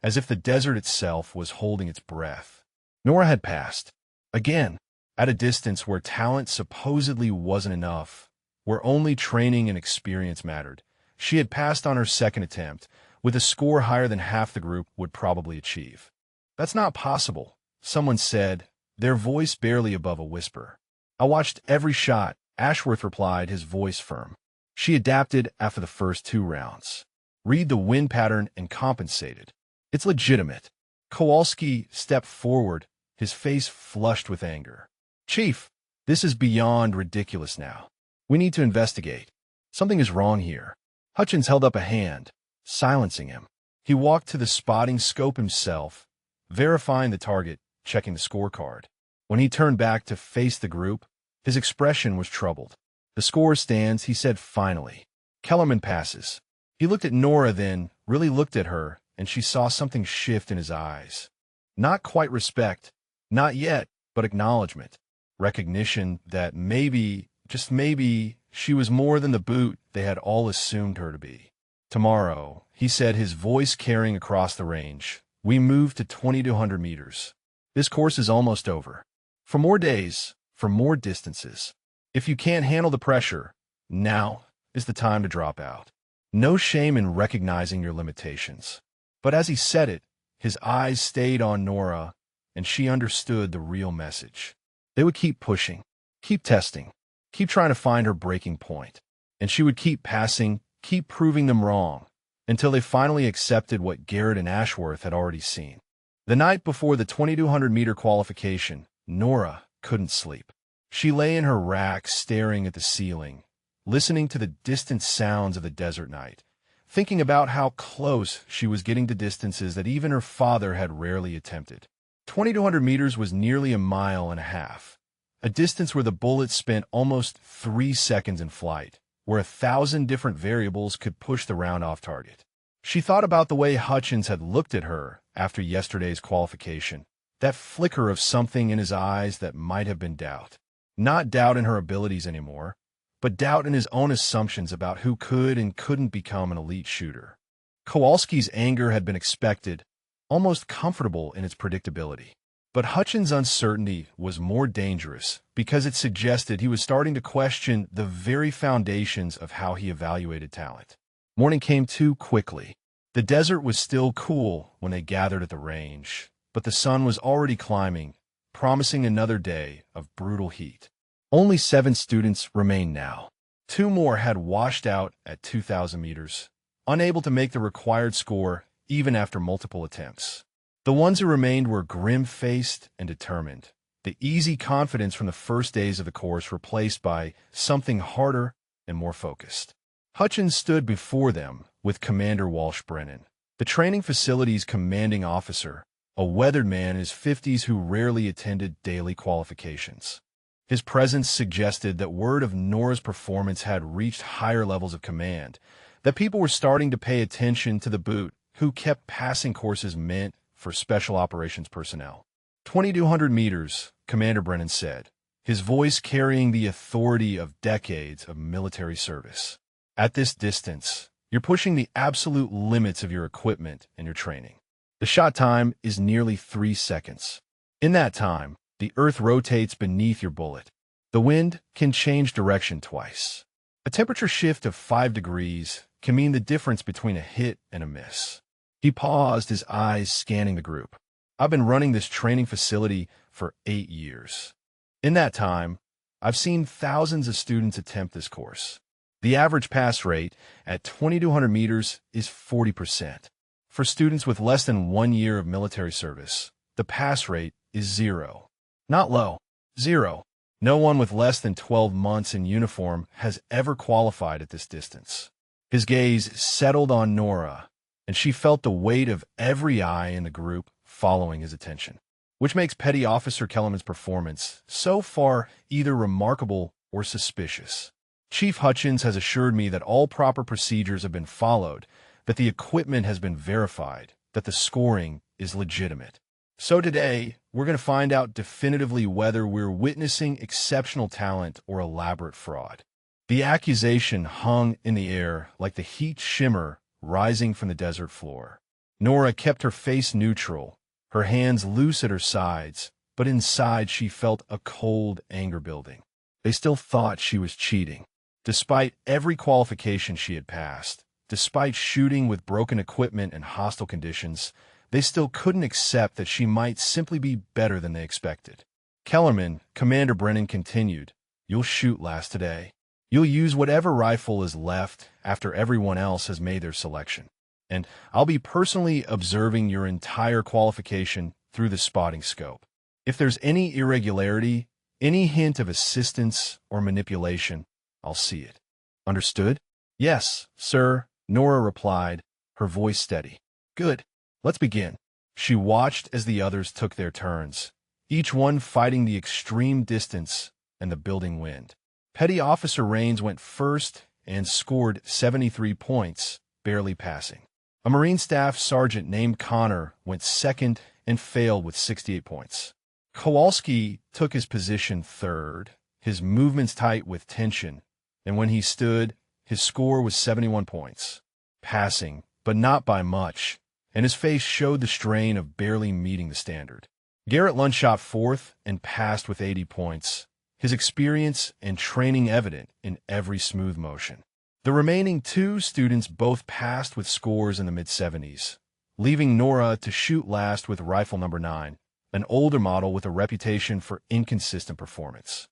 as if the desert itself was holding its breath. Nora had passed. Again, at a distance where talent supposedly wasn't enough, where only training and experience mattered. She had passed on her second attempt, with a score higher than half the group would probably achieve. "That's not possible," someone said, their voice barely above a whisper. "I watched every shot," Ashworth replied, his voice firm. She adapted after the first 2 rounds. Read the wind pattern and compensated. It's legitimate. Kowalski stepped forward, his face flushed with anger. "Chief, this is beyond ridiculous now. We need to investigate. Something is wrong here." Hutchins held up a hand, silencing him. He walked to the spotting scope himself, verifying the target, checking the scorecard. When he turned back to face the group, his expression was troubled. "The score stands," he said finally. "Kellerman passes." He looked at Nora, then really looked at her, and she saw something shift in his eyes. Not quite respect, Not yet, but acknowledgement. Recognition that maybe, just maybe, she was more than the boot they had all assumed her to be. Tomorrow, he said, his voice carrying across the range, we move to 2,200 meters. This course is almost over. For more days, for more distances. If you can't handle the pressure, now is the time to drop out. No shame in recognizing your limitations. But as he said it, his eyes stayed on Nora, and she understood the real message. They would keep pushing, keep testing, keep trying to find her breaking point. And she would keep passing, keep proving them wrong, until they finally accepted what Garrett and Ashworth had already seen. The night before the 2,200-meter qualification, Nora couldn't sleep. She lay in her rack staring at the ceiling, listening to the distant sounds of the desert night, thinking about how close she was getting to distances that even her father had rarely attempted. 2,200 meters was nearly a mile and a half, a distance where the bullet spent almost 3 seconds in flight, where 1,000 different variables could push the round off target. She thought about the way Hutchins had looked at her after yesterday's qualification, that flicker of something in his eyes that might have been doubt. Not doubt in her abilities anymore, but doubt in his own assumptions about who could and couldn't become an elite shooter. Kowalski's anger had been expected, almost comfortable in its predictability. But Hutchins' uncertainty was more dangerous because it suggested he was starting to question the very foundations of how he evaluated talent. Morning came too quickly. The desert was still cool when they gathered at the range, but the sun was already climbing, promising another day of brutal heat. Only 7 students remained now. 2 more had washed out at 2,000 meters, unable to make the required score even after multiple attempts. The ones who remained were grim-faced and determined, the easy confidence from the first days of the course replaced by something harder and more focused. Hutchins stood before them with Commander Walsh Brennan, the training facility's commanding officer, a weathered man in his 50s who rarely attended daily qualifications. His presence suggested that word of Nora's performance had reached higher levels of command, that people were starting to pay attention to the boot who kept passing courses meant for special operations personnel. 2,200 meters, Commander Brennan said, his voice carrying the authority of decades of military service. At this distance, you're pushing the absolute limits of your equipment and your training. The shot time is nearly 3 seconds. In that time, the Earth rotates beneath your bullet. The wind can change direction twice. A temperature shift of 5 degrees can mean the difference between a hit and a miss. He paused, his eyes scanning the group. I've been running this training facility for 8 years. In that time, I've seen thousands of students attempt this course. The average pass rate at 2,200 meters is 40%. For students with less than 1 year of military service, the pass rate is 0. Not low, 0. No one with less than 12 months in uniform has ever qualified at this distance. His gaze settled on Nora, and she felt the weight of every eye in the group following his attention, which makes Petty Officer Kellerman's performance so far either remarkable or suspicious. Chief Hutchins has assured me that all proper procedures have been followed, that the equipment has been verified, that the scoring is legitimate. So today, we're going to find out definitively whether we're witnessing exceptional talent or elaborate fraud. The accusation hung in the air like the heat shimmer rising from the desert floor. Nora kept her face neutral, her hands loose at her sides, but inside she felt a cold anger building. They still thought she was cheating. Despite every qualification she had passed, despite shooting with broken equipment and hostile conditions, they still couldn't accept that she might simply be better than they expected. Kellerman, Commander Brennan continued, "You'll shoot last today. You'll use whatever rifle is left after everyone else has made their selection. And I'll be personally observing your entire qualification through the spotting scope. If there's any irregularity, any hint of assistance or manipulation, I'll see it. Understood?" "Yes, sir," Nora replied, her voice steady. "Good. Let's begin." She watched as the others took their turns, each one fighting the extreme distance and the building wind. Petty Officer Raines went first and scored 73 points, barely passing. A Marine Staff Sergeant named Connor went second and failed with 68 points. Kowalski took his position third, his movements tight with tension, and when he stood, his score was 71 points. Passing, but not by much, and his face showed the strain of barely meeting the standard. Garrett Lund shot fourth and passed with 80 points, his experience and training evident in every smooth motion. The remaining two students both passed with scores in the mid-70s, leaving Nora to shoot last with rifle number 9, an older model with a reputation for inconsistent performance.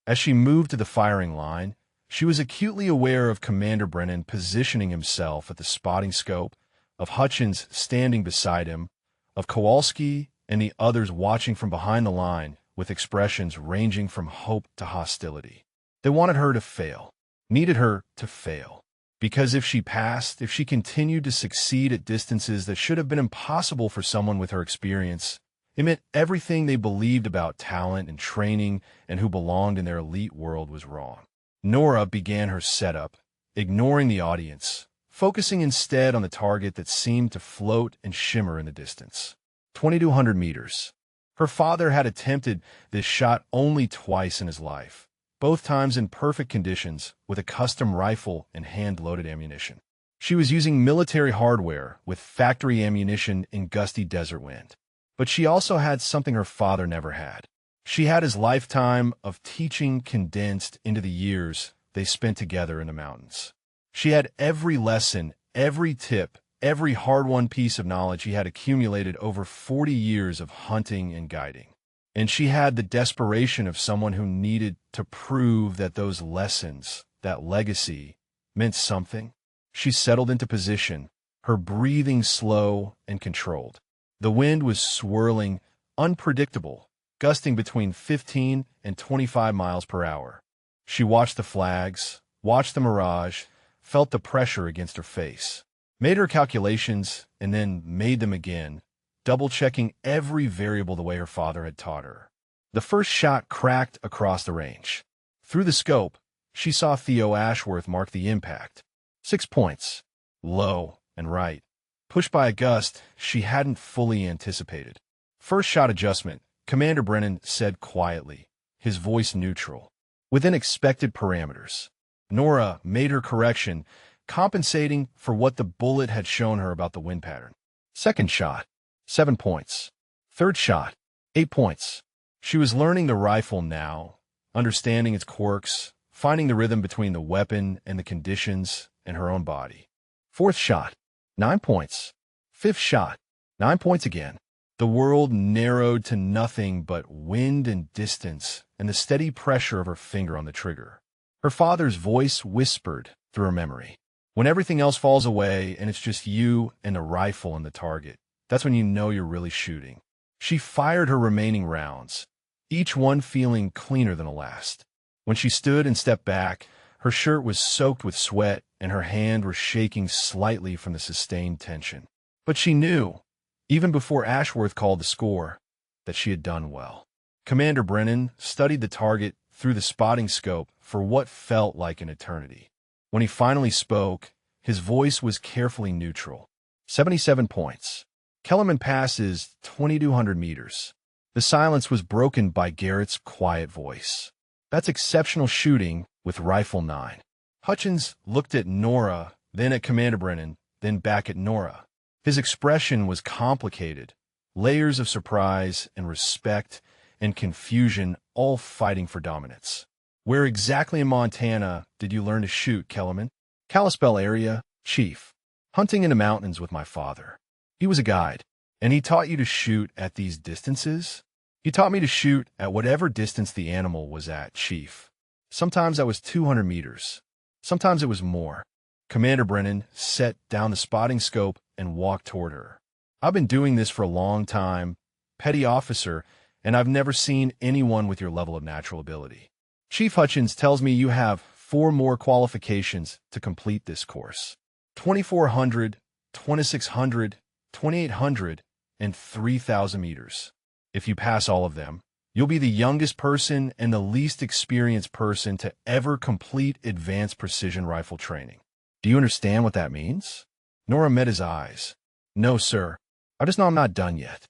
As she moved to the firing line, she was acutely aware of Commander Brennan positioning himself at the spotting scope, of Hutchins standing beside him, of Kowalski and the others watching from behind the line with expressions ranging from hope to hostility. They wanted her to fail, needed her to fail. Because if she passed, if she continued to succeed at distances that should have been impossible for someone with her experience, it meant everything they believed about talent and training and who belonged in their elite world was wrong. Nora began her setup, ignoring the audience, focusing instead on the target that seemed to float and shimmer in the distance. 2,200 meters. Her father had attempted this shot only twice in his life, both times in perfect conditions with a custom rifle and hand-loaded ammunition. She was using military hardware with factory ammunition in gusty desert wind. But she also had something her father never had. She had his lifetime of teaching condensed into the years they spent together in the mountains. She had every lesson, every tip, every hard-won piece of knowledge he had accumulated over 40 years of hunting and guiding. And she had the desperation of someone who needed to prove that those lessons, that legacy, meant something. She settled into position, her breathing slow and controlled. The wind was swirling, unpredictable, gusting between 15 and 25 miles per hour. She watched the flags, watched the mirage, felt the pressure against her face, made her calculations, and then made them again, double-checking every variable the way her father had taught her. The first shot cracked across the range. Through the scope, she saw Theo Ashworth mark the impact. 6 points. Low and right. Pushed by a gust she hadn't fully anticipated. First shot adjustment, Commander Brennan said quietly, his voice neutral, within expected parameters. Nora made her correction, compensating for what the bullet had shown her about the wind pattern. Second shot, 7 points. Third shot, 8 points. She was learning the rifle now, understanding its quirks, finding the rhythm between the weapon and the conditions and her own body. Fourth shot, 9 points. Fifth shot, 9 points again. The world narrowed to nothing but wind and distance and the steady pressure of her finger on the trigger. Her father's voice whispered through her memory. When everything else falls away and it's just you and the rifle and the target, that's when you know you're really shooting. She fired her remaining rounds, each one feeling cleaner than the last. When she stood and stepped back, her shirt was soaked with sweat and her hand was shaking slightly from the sustained tension. But she knew, even before Ashworth called the score, that she had done well. Commander Brennan studied the target through the spotting scope for what felt like an eternity. When he finally spoke, his voice was carefully neutral. 77 points. Kellerman passes 2,200 meters. The silence was broken by Garrett's quiet voice. That's exceptional shooting with Rifle 9. Hutchins looked at Nora, then at Commander Brennan, then back at Nora. His expression was complicated, layers of surprise and respect and confusion all fighting for dominance. Where exactly in Montana did you learn to shoot, Kellerman? Kalispell area, Chief. Hunting in the mountains with my father. He was a guide, and he taught you to shoot at these distances? He taught me to shoot at whatever distance the animal was at, Chief. Sometimes that was 200 meters. Sometimes it was more. Commander Brennan set down the spotting scope and walked toward her. I've been doing this for a long time, petty officer, and I've never seen anyone with your level of natural ability. Chief Hutchins tells me you have 4 more qualifications to complete this course. 2,400, 2,600, 2,800, and 3,000 meters. If you pass all of them, you'll be the youngest person and the least experienced person to ever complete advanced precision rifle training. Do you understand what that means? Nora met his eyes. No, sir. I just know I'm not done yet.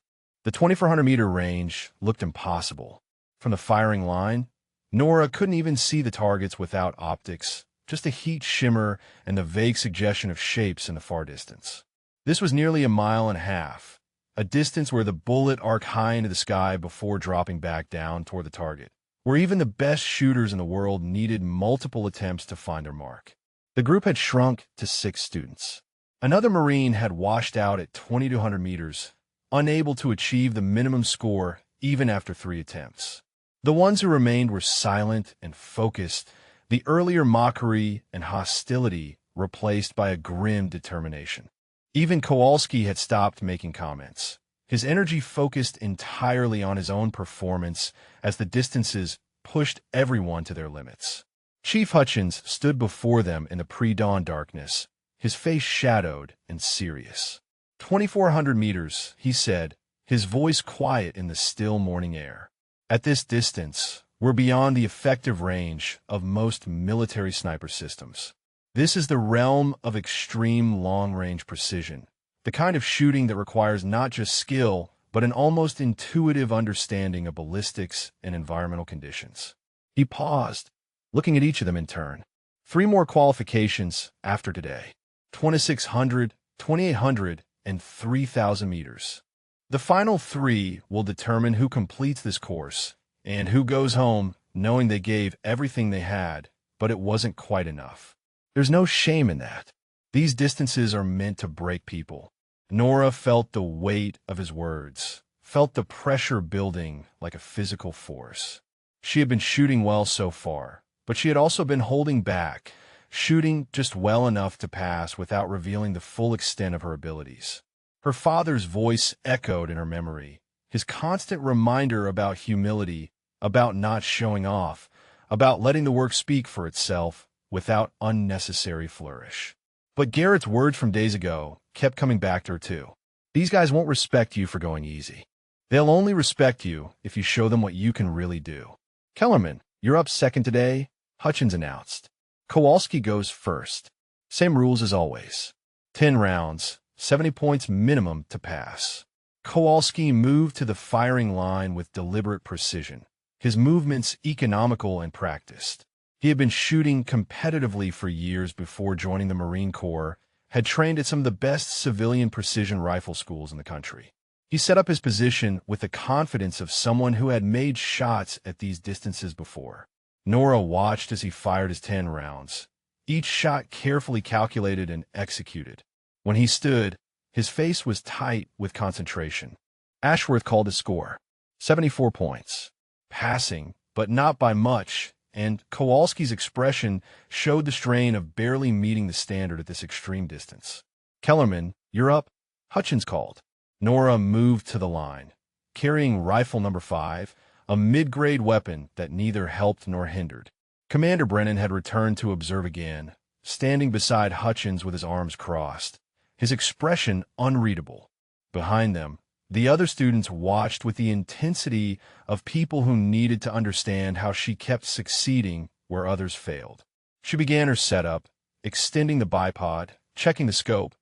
The 2,400-meter range looked impossible. From the firing line, Nora couldn't even see the targets without optics, just a heat shimmer and the vague suggestion of shapes in the far distance. This was nearly a mile and a half, a distance where the bullet arced high into the sky before dropping back down toward the target, where even the best shooters in the world needed multiple attempts to find their mark. The group had shrunk to 6 students. Another Marine had washed out at 2,200 meters, unable to achieve the minimum score even after 3 attempts. The ones who remained were silent and focused, the earlier mockery and hostility replaced by a grim determination. Even Kowalski had stopped making comments, his energy focused entirely on his own performance as the distances pushed everyone to their limits. Chief Hutchins stood before them in the pre-dawn darkness, his face shadowed and serious. 2,400 meters, he said, his voice quiet in the still morning air. At this distance, we're beyond the effective range of most military sniper systems. This is the realm of extreme long-range precision, the kind of shooting that requires not just skill, but an almost intuitive understanding of ballistics and environmental conditions. He paused, looking at each of them in turn. 3 more qualifications after today: 2,600, 2,800, and 3,000 meters. The final 3 will determine who completes this course and who goes home knowing they gave everything they had, but it wasn't quite enough. There's no shame in that. These distances are meant to break people. Nora felt the weight of his words, felt the pressure building like a physical force. She had been shooting well so far, but she had also been holding back, shooting just well enough to pass without revealing the full extent of her abilities. Her father's voice echoed in her memory, his constant reminder about humility, about not showing off, about letting the work speak for itself without unnecessary flourish. But Garrett's words from days ago kept coming back to her too. These guys won't respect you for going easy. They'll only respect you if you show them what you can really do. Kellerman, you're up second today, Hutchins announced. Kowalski goes first. Same rules as always. 10 rounds, 70 points minimum to pass. Kowalski moved to the firing line with deliberate precision, his movements economical and practiced. He had been shooting competitively for years before joining the Marine Corps, had trained at some of the best civilian precision rifle schools in the country. He set up his position with the confidence of someone who had made shots at these distances before. Nora watched as he fired his 10 rounds, each shot carefully calculated and executed. When he stood, his face was tight with concentration. Ashworth called his score: 74 points. Passing, but not by much, and Kowalski's expression showed the strain of barely meeting the standard at this extreme distance. Kellerman, you're up, Hutchins called. Nora moved to the line, carrying rifle number 5, a mid-grade weapon that neither helped nor hindered. Commander Brennan had returned to observe again, standing beside Hutchins with his arms crossed, his expression unreadable. Behind them, the other students watched with the intensity of people who needed to understand how she kept succeeding where others failed. She began her setup, extending the bipod, checking the scope,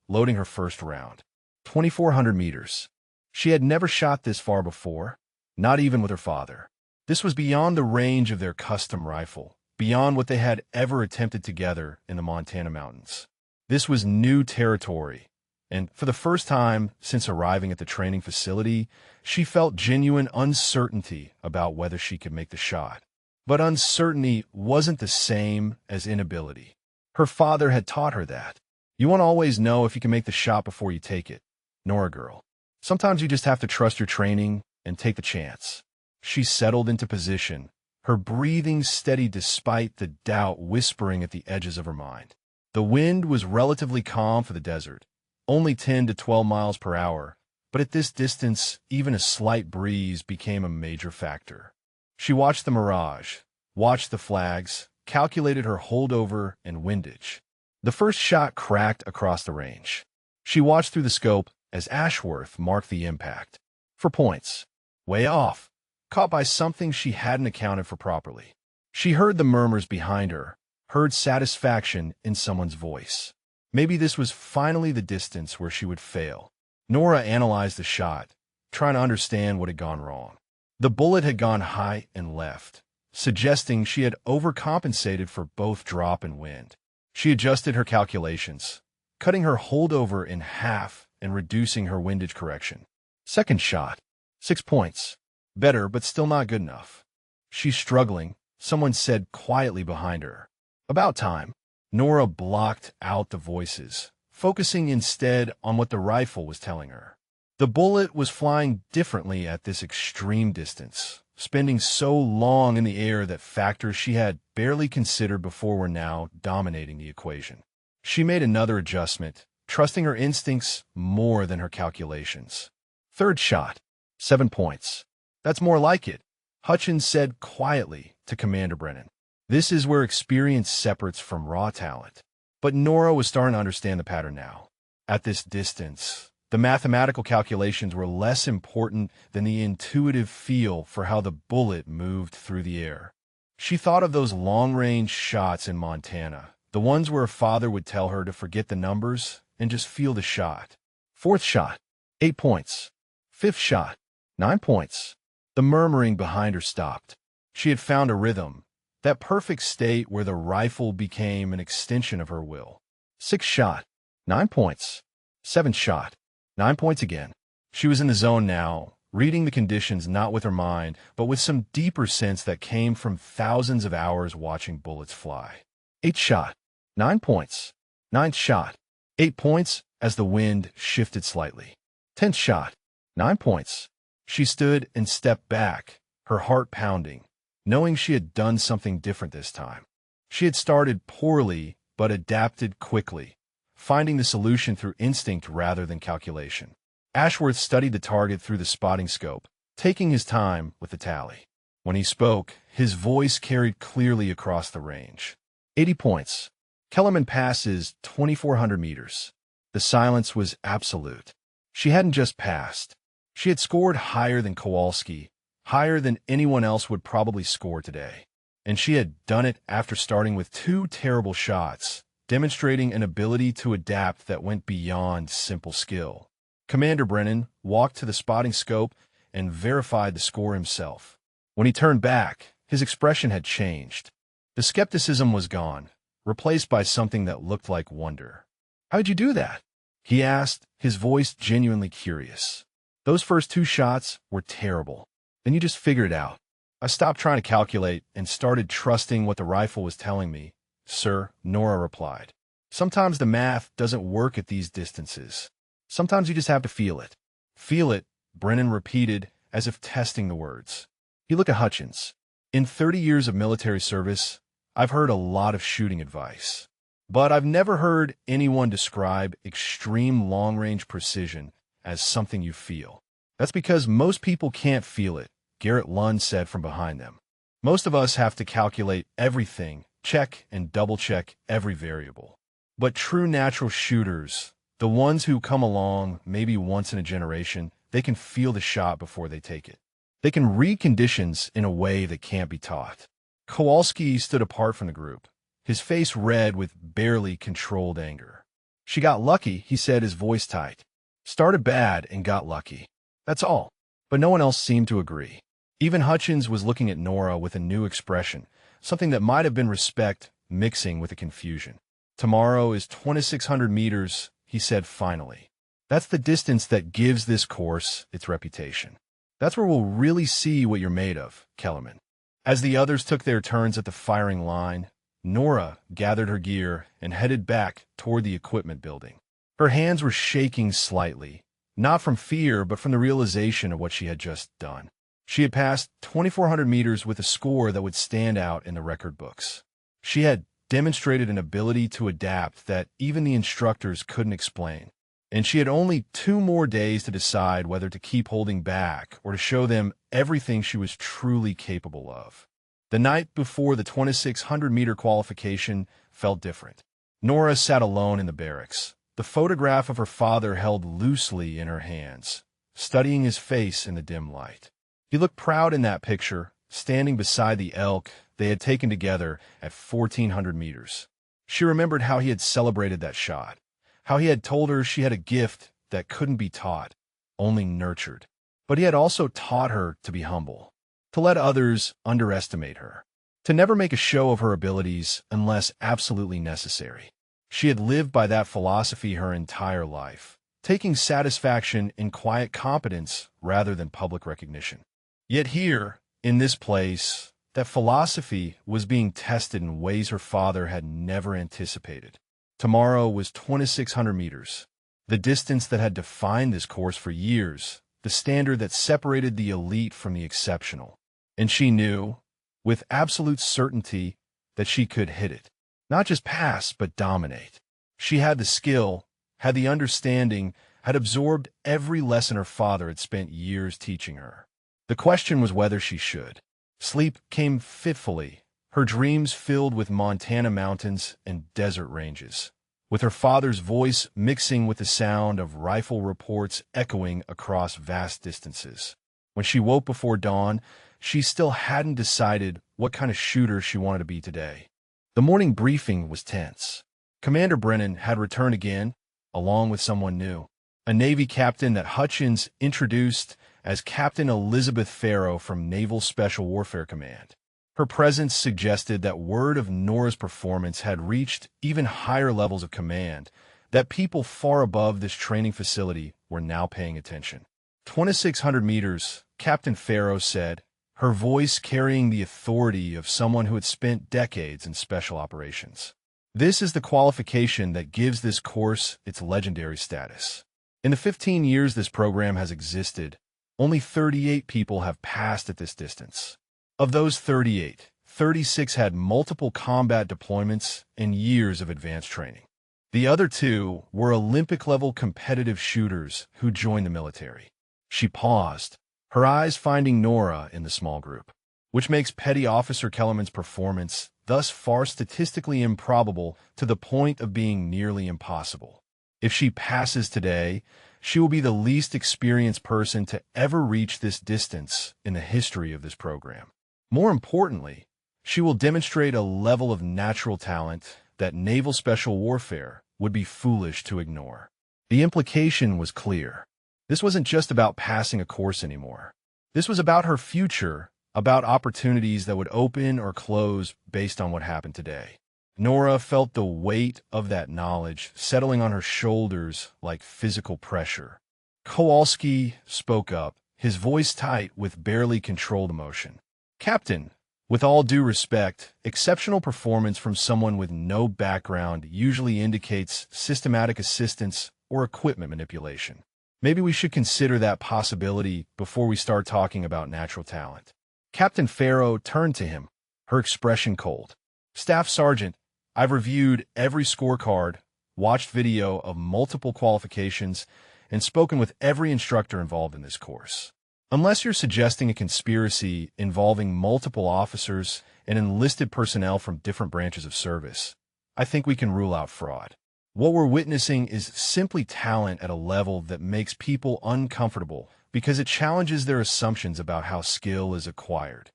loading her first round. 2,400 meters. She had never shot this far before, not even with her father. This was beyond the range of their custom rifle, beyond what they had ever attempted together in the Montana mountains. This was new territory, and for the first time since arriving at the training facility, she felt genuine uncertainty about whether she could make the shot. But uncertainty wasn't the same as inability. Her father had taught her that. You won't always know if you can make the shot before you take it, Nora girl. Sometimes you just have to trust your training and take the chance. She settled into position, her breathing steady despite the doubt whispering at the edges of her mind. The wind was relatively calm for the desert, only 10 to 12 miles per hour, but at this distance, even a slight breeze became a major factor. She watched the mirage, watched the flags, calculated her holdover and windage. The first shot cracked across the range. She watched through the scope as Ashworth marked the impact. For points. Way off, caught by something she hadn't accounted for properly. She heard the murmurs behind her, heard satisfaction in someone's voice. Maybe this was finally the distance where she would fail. Nora analyzed the shot, trying to understand what had gone wrong. The bullet had gone high and left, suggesting she had overcompensated for both drop and wind. She adjusted her calculations, cutting her holdover in half and reducing her windage correction. Second shot. 6 points. Better, but still not good enough. She's struggling, someone said quietly behind her. About time. Nora blocked out the voices, focusing instead on what the rifle was telling her. The bullet was flying differently at this extreme distance, spending so long in the air that factors she had barely considered before were now dominating the equation. She made another adjustment, trusting her instincts more than her calculations. Third shot. 7 points. That's more like it, Hutchins said quietly to Commander Brennan. This is where experience separates from raw talent. But Nora was starting to understand the pattern now. At this distance, the mathematical calculations were less important than the intuitive feel for how the bullet moved through the air. She thought of those long-range shots in Montana, the ones where her father would tell her to forget the numbers and just feel the shot. Fourth shot. 8 points. Fifth shot. 9 points. The murmuring behind her stopped. She had found a rhythm, that perfect state where the rifle became an extension of her will. Sixth shot. 9 points. Seventh shot. 9 points again. She was in the zone now, reading the conditions not with her mind, but with some deeper sense that came from thousands of hours watching bullets fly. Eighth shot. 9 points. Ninth shot. 8 points as the wind shifted slightly. 10th shot. 9 points. She stood and stepped back, her heart pounding, knowing she had done something different this time. She had started poorly, but adapted quickly, finding the solution through instinct rather than calculation. Ashworth studied the target through the spotting scope, taking his time with the tally. When he spoke, his voice carried clearly across the range. 80 points. Kellerman passes 2,400 meters. The silence was absolute. She hadn't just passed. She had scored higher than Kowalski, higher than anyone else would probably score today. And she had done it after starting with 2 terrible shots, demonstrating an ability to adapt that went beyond simple skill. Commander Brennan walked to the spotting scope and verified the score himself. When he turned back, his expression had changed. The skepticism was gone, replaced by something that looked like wonder. "How'd you do that?" he asked, his voice genuinely curious. "Those first 2 shots were terrible. Then you just figured it out." "I stopped trying to calculate and started trusting what the rifle was telling me, sir," Nora replied. "Sometimes the math doesn't work at these distances. Sometimes you just have to feel it." "Feel it," Brennan repeated, as if testing the words. He looked at Hutchins. "In 30 years of military service, I've heard a lot of shooting advice. But I've never heard anyone describe extreme long-range precision as something you feel. That's because most people can't feel it," Garrett Lund said from behind them. "Most of us have to calculate everything, check and double-check every variable. But true natural shooters, the ones who come along maybe once in a generation, they can feel the shot before they take it. They can read conditions in a way that can't be taught." Kowalski stood apart from the group, his face red with barely controlled anger. "She got lucky," he said, his voice tight. "Started bad and got lucky. That's all." But no one else seemed to agree. Even Hutchins was looking at Nora with a new expression, something that might have been respect mixing with a confusion. "Tomorrow is 2,600 meters, he said finally. "That's the distance that gives this course its reputation. That's where we'll really see what you're made of, Kellerman." As the others took their turns at the firing line, Nora gathered her gear and headed back toward the equipment building. Her hands were shaking slightly, not from fear but from the realization of what she had just done. She had passed 2,400 meters with a score that would stand out in the record books. She had demonstrated an ability to adapt that even the instructors couldn't explain. And she had only 2 more days to decide whether to keep holding back or to show them everything she was truly capable of. The night before the 2,600-meter qualification felt different. Nora sat alone in the barracks, the photograph of her father held loosely in her hands, studying his face in the dim light. He looked proud in that picture, standing beside the elk they had taken together at 1,400 meters. She remembered how he had celebrated that shot, how he had told her she had a gift that couldn't be taught, only nurtured. But he had also taught her to be humble, to let others underestimate her, to never make a show of her abilities unless absolutely necessary. She had lived by that philosophy her entire life, taking satisfaction in quiet competence rather than public recognition. Yet here, in this place, that philosophy was being tested in ways her father had never anticipated. Tomorrow was 2,600 meters, the distance that had defined this course for years, the standard that separated the elite from the exceptional. And she knew, with absolute certainty, that she could hit it. Not just pass, but dominate. She had the skill, had the understanding, had absorbed every lesson her father had spent years teaching her. The question was whether she should. Sleep came fitfully, her dreams filled with Montana mountains and desert ranges, with her father's voice mixing with the sound of rifle reports echoing across vast distances. When she woke before dawn, she still hadn't decided what kind of shooter she wanted to be today. The morning briefing was tense. Commander Brennan had returned again, along with someone new, a Navy captain that Hutchins introduced as Captain Elizabeth Farrow from Naval Special Warfare Command. Her presence suggested that word of Nora's performance had reached even higher levels of command, that people far above this training facility were now paying attention. 2,600 meters, Captain Farrow said, her voice carrying the authority of someone who had spent decades in special operations. This is the qualification that gives this course its legendary status. In the 15 years this program has existed, only 38 people have passed at this distance. Of those 38, 36 had multiple combat deployments and years of advanced training. The other two were Olympic-level competitive shooters who joined the military. She paused, her eyes finding Nora in the small group, which makes Petty Officer Kellerman's performance thus far statistically improbable to the point of being nearly impossible. If she passes today, she will be the least experienced person to ever reach this distance in the history of this program. More importantly, she will demonstrate a level of natural talent that Naval Special Warfare would be foolish to ignore. The implication was clear. This wasn't just about passing a course anymore. This was about her future, about opportunities that would open or close based on what happened today. Nora felt the weight of that knowledge settling on her shoulders like physical pressure. Kowalski spoke up, his voice tight with barely controlled emotion. Captain, with all due respect, exceptional performance from someone with no background usually indicates systematic assistance or equipment manipulation. Maybe we should consider that possibility before we start talking about natural talent. Captain Farrow turned to him, her expression cold. Staff Sergeant, I've reviewed every scorecard, watched video of multiple qualifications, and spoken with every instructor involved in this course. Unless you're suggesting a conspiracy involving multiple officers and enlisted personnel from different branches of service, I think we can rule out fraud. What we're witnessing is simply talent at a level that makes people uncomfortable because it challenges their assumptions about how skill is acquired.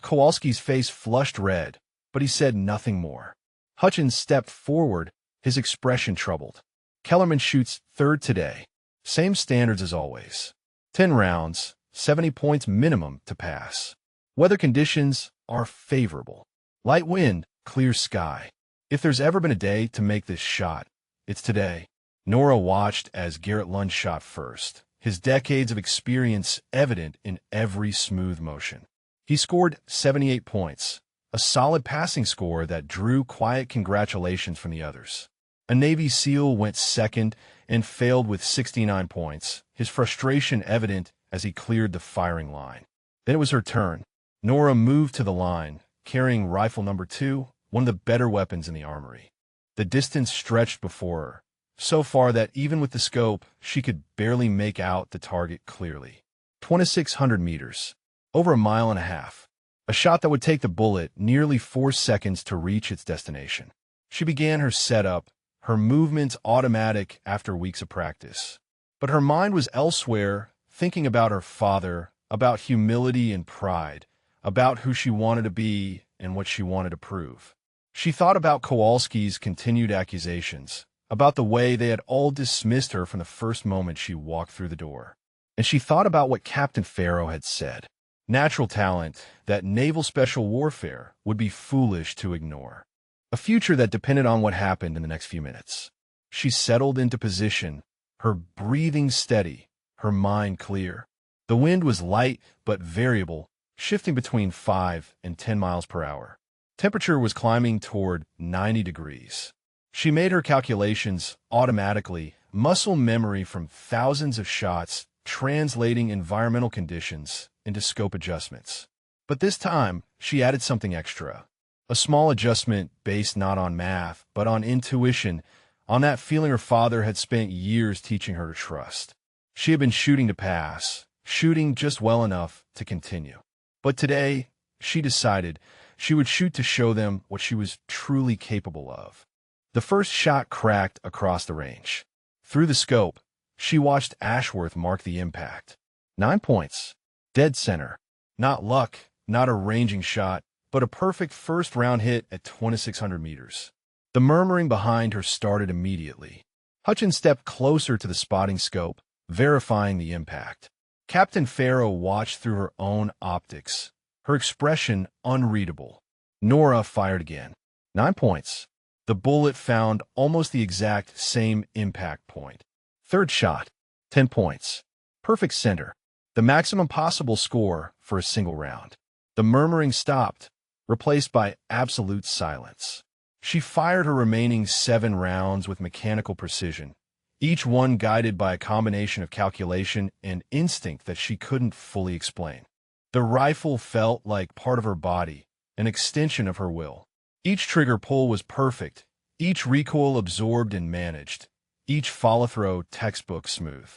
Kowalski's face flushed red, but he said nothing more. Hutchins stepped forward, his expression troubled. Kellerman shoots third today. Same standards as always. 10 rounds, 70 points minimum to pass. Weather conditions are favorable. Light wind, clear sky. If there's ever been a day to make this shot, it's today. Nora watched as Garrett Lund shot first, his decades of experience evident in every smooth motion. He scored 78 points. A solid passing score that drew quiet congratulations from the others. A Navy SEAL went second and failed with 69 points, his frustration evident as he cleared the firing line. Then it was her turn. Nora moved to the line, carrying rifle number 2, one of the better weapons in the armory. The distance stretched before her, so far that even with the scope, she could barely make out the target clearly. 2,600 meters, over a mile and a half. A shot that would take the bullet nearly 4 seconds to reach its destination. She began her setup, her movements automatic after weeks of practice. But her mind was elsewhere, thinking about her father, about humility and pride, about who she wanted to be and what she wanted to prove. She thought about Kowalski's continued accusations, about the way they had all dismissed her from the first moment she walked through the door. and she thought about what Captain Farrow had said. Natural talent that naval special warfare would be foolish to ignore. A future that depended on what happened in the next few minutes. She settled into position, her breathing steady, her mind clear. The wind was light but variable, shifting between 5 and 10 miles per hour. Temperature was climbing toward 90 degrees. She made her calculations automatically, muscle memory from thousands of shots, translating environmental conditions into scope adjustments. But this time, she added something extra. A small adjustment based not on math, but on intuition, on that feeling her father had spent years teaching her to trust. She had been shooting to pass, shooting just well enough to continue. But today, she decided she would shoot to show them what she was truly capable of. The first shot cracked across the range. Through the scope, she watched Ashworth mark the impact. 9 points. Dead center. Not luck, not a ranging shot, but a perfect first-round hit at 2,600 meters. The murmuring behind her started immediately. Hutchins stepped closer to the spotting scope, verifying the impact. Captain Farrow watched through her own optics, her expression unreadable. Nora fired again. 9 points. The bullet found almost the exact same impact point. Third shot. 10 points. Perfect center. The maximum possible score for a single round. The murmuring stopped, replaced by absolute silence. She fired her remaining 7 rounds with mechanical precision, each one guided by a combination of calculation and instinct that she couldn't fully explain. The rifle felt like part of her body, an extension of her will. Each trigger pull was perfect, each recoil absorbed and managed, each follow-through textbook smooth.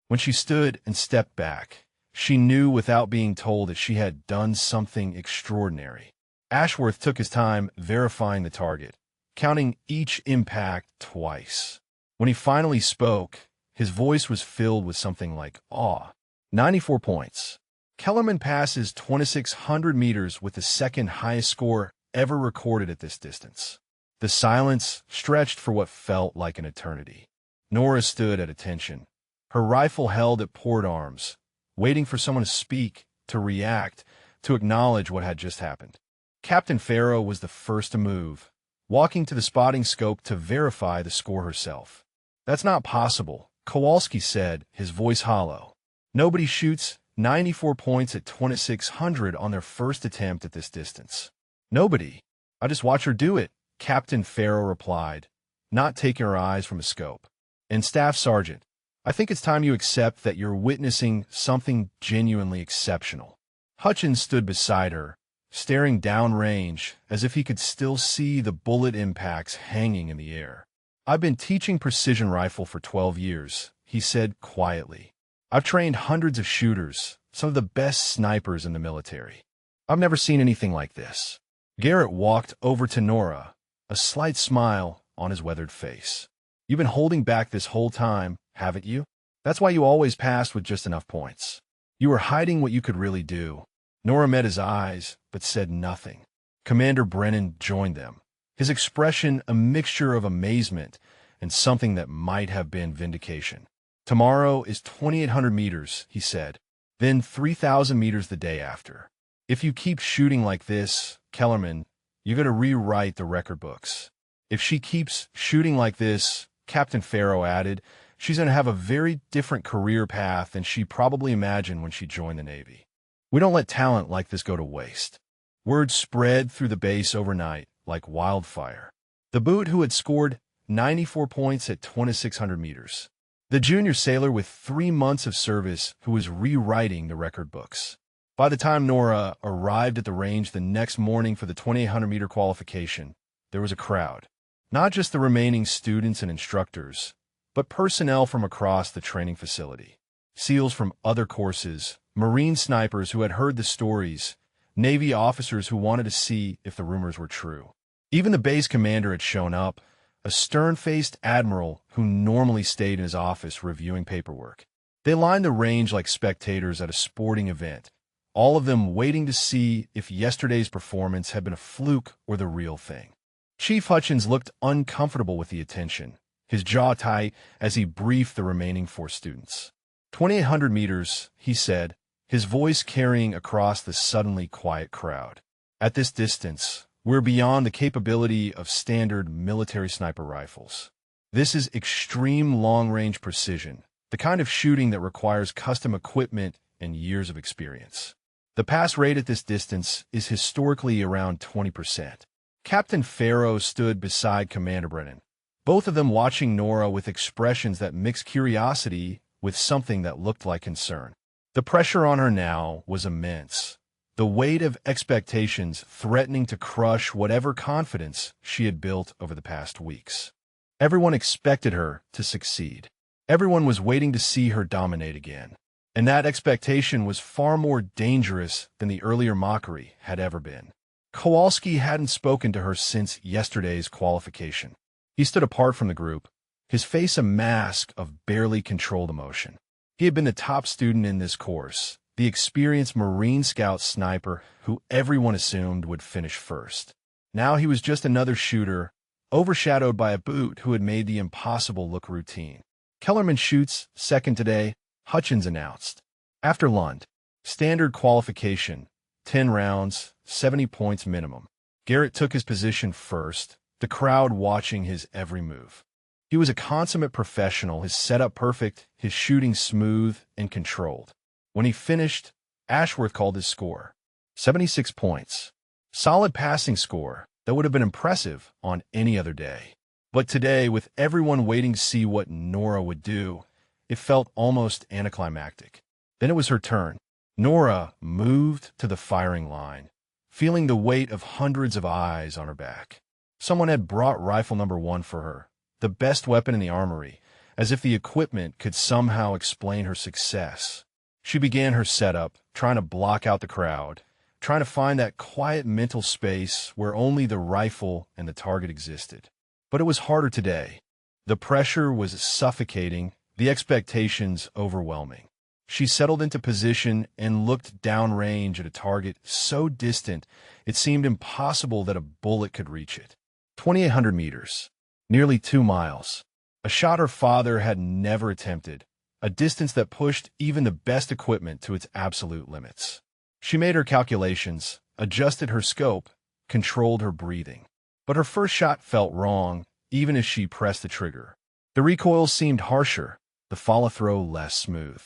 When she stood and stepped back, she knew without being told that she had done something extraordinary. Ashworth took his time verifying the target, counting each impact twice. When he finally spoke, his voice was filled with something like awe. 94 points. Kellerman passes 2,600 meters with the second highest score ever recorded at this distance. The silence stretched for what felt like an eternity. Nora stood at attention, her rifle held at port arms, waiting for someone to speak, to react, to acknowledge what had just happened. Captain Farrow was the first to move, walking to the spotting scope to verify the score herself. "That's not possible," Kowalski said, his voice hollow. "Nobody shoots 94 points at 2,600 on their first attempt at this distance. Nobody. I just watch her do it," Captain Farrow replied, not taking her eyes from the scope. "And Staff Sergeant, I think it's time you accept that you're witnessing something genuinely exceptional." Hutchins stood beside her, staring downrange as if he could still see the bullet impacts hanging in the air. "I've been teaching precision rifle for 12 years, he said quietly. "I've trained hundreds of shooters, some of the best snipers in the military. I've never seen anything like this." Garrett walked over to Nora, a slight smile on his weathered face. "You've been holding back this whole time, haven't you? That's why you always passed with just enough points. You were hiding what you could really do." Nora met his eyes, but said nothing. Commander Brennan joined them, his expression a mixture of amazement and something that might have been vindication. "Tomorrow is 2,800 meters, he said, then 3,000 meters the day after. If you keep shooting like this, Kellerman, you're going to rewrite the record books. If she keeps shooting like this," Captain Farrow added, "she's going to have a very different career path than she probably imagined when she joined the Navy. We don't let talent like this go to waste." Word spread through the base overnight like wildfire. The Boot who had scored 94 points at 2,600 meters. The junior sailor with 3 months of service who was rewriting the record books. By the time Nora arrived at the range the next morning for the 2,800-meter qualification, there was a crowd. Not just the remaining students and instructors, but personnel from across the training facility. SEALs from other courses, Marine snipers who had heard the stories, Navy officers who wanted to see if the rumors were true. Even the base commander had shown up, a stern-faced admiral who normally stayed in his office reviewing paperwork. They lined the range like spectators at a sporting event, all of them waiting to see if yesterday's performance had been a fluke or the real thing. Chief Hutchins looked uncomfortable with the attention, his jaw tight as he briefed the remaining 4 students. 2,800 meters, he said, his voice carrying across the suddenly quiet crowd. At this distance, we're beyond the capability of standard military sniper rifles. This is extreme long-range precision, the kind of shooting that requires custom equipment and years of experience. The pass rate at this distance is historically around 20%. Captain Farrow stood beside Commander Brennan, both of them watching Nora with expressions that mixed curiosity with something that looked like concern. The pressure on her now was immense, the weight of expectations threatening to crush whatever confidence she had built over the past weeks. Everyone expected her to succeed. Everyone was waiting to see her dominate again. And that expectation was far more dangerous than the earlier mockery had ever been. Kowalski hadn't spoken to her since yesterday's qualification. He stood apart from the group, his face a mask of barely controlled emotion. He had been the top student in this course, the experienced Marine Scout sniper who everyone assumed would finish first. Now he was just another shooter, overshadowed by a boot who had made the impossible look routine. Kellerman shoots second today, Hutchins announced. After Lund, standard qualification, 10 rounds, 70 points minimum. Garrett took his position first, the crowd watching his every move. He was a consummate professional, his setup perfect, his shooting smooth and controlled. When he finished, Ashworth called his score. 76 points. Solid passing score that would have been impressive on any other day. But today, with everyone waiting to see what Nora would do, it felt almost anticlimactic. Then it was her turn. Nora moved to the firing line, feeling the weight of hundreds of eyes on her back. Someone had brought rifle number 1 for her, the best weapon in the armory, as if the equipment could somehow explain her success. She began her setup, trying to block out the crowd, trying to find that quiet mental space where only the rifle and the target existed. But it was harder today. The pressure was suffocating, the expectations overwhelming. She settled into position and looked downrange at a target so distant it seemed impossible that a bullet could reach it. 2,800 meters, nearly 2 miles. A shot her father had never attempted, a distance that pushed even the best equipment to its absolute limits. She made her calculations, adjusted her scope, controlled her breathing. But her first shot felt wrong, even as she pressed the trigger. The recoil seemed harsher, the follow-through less smooth.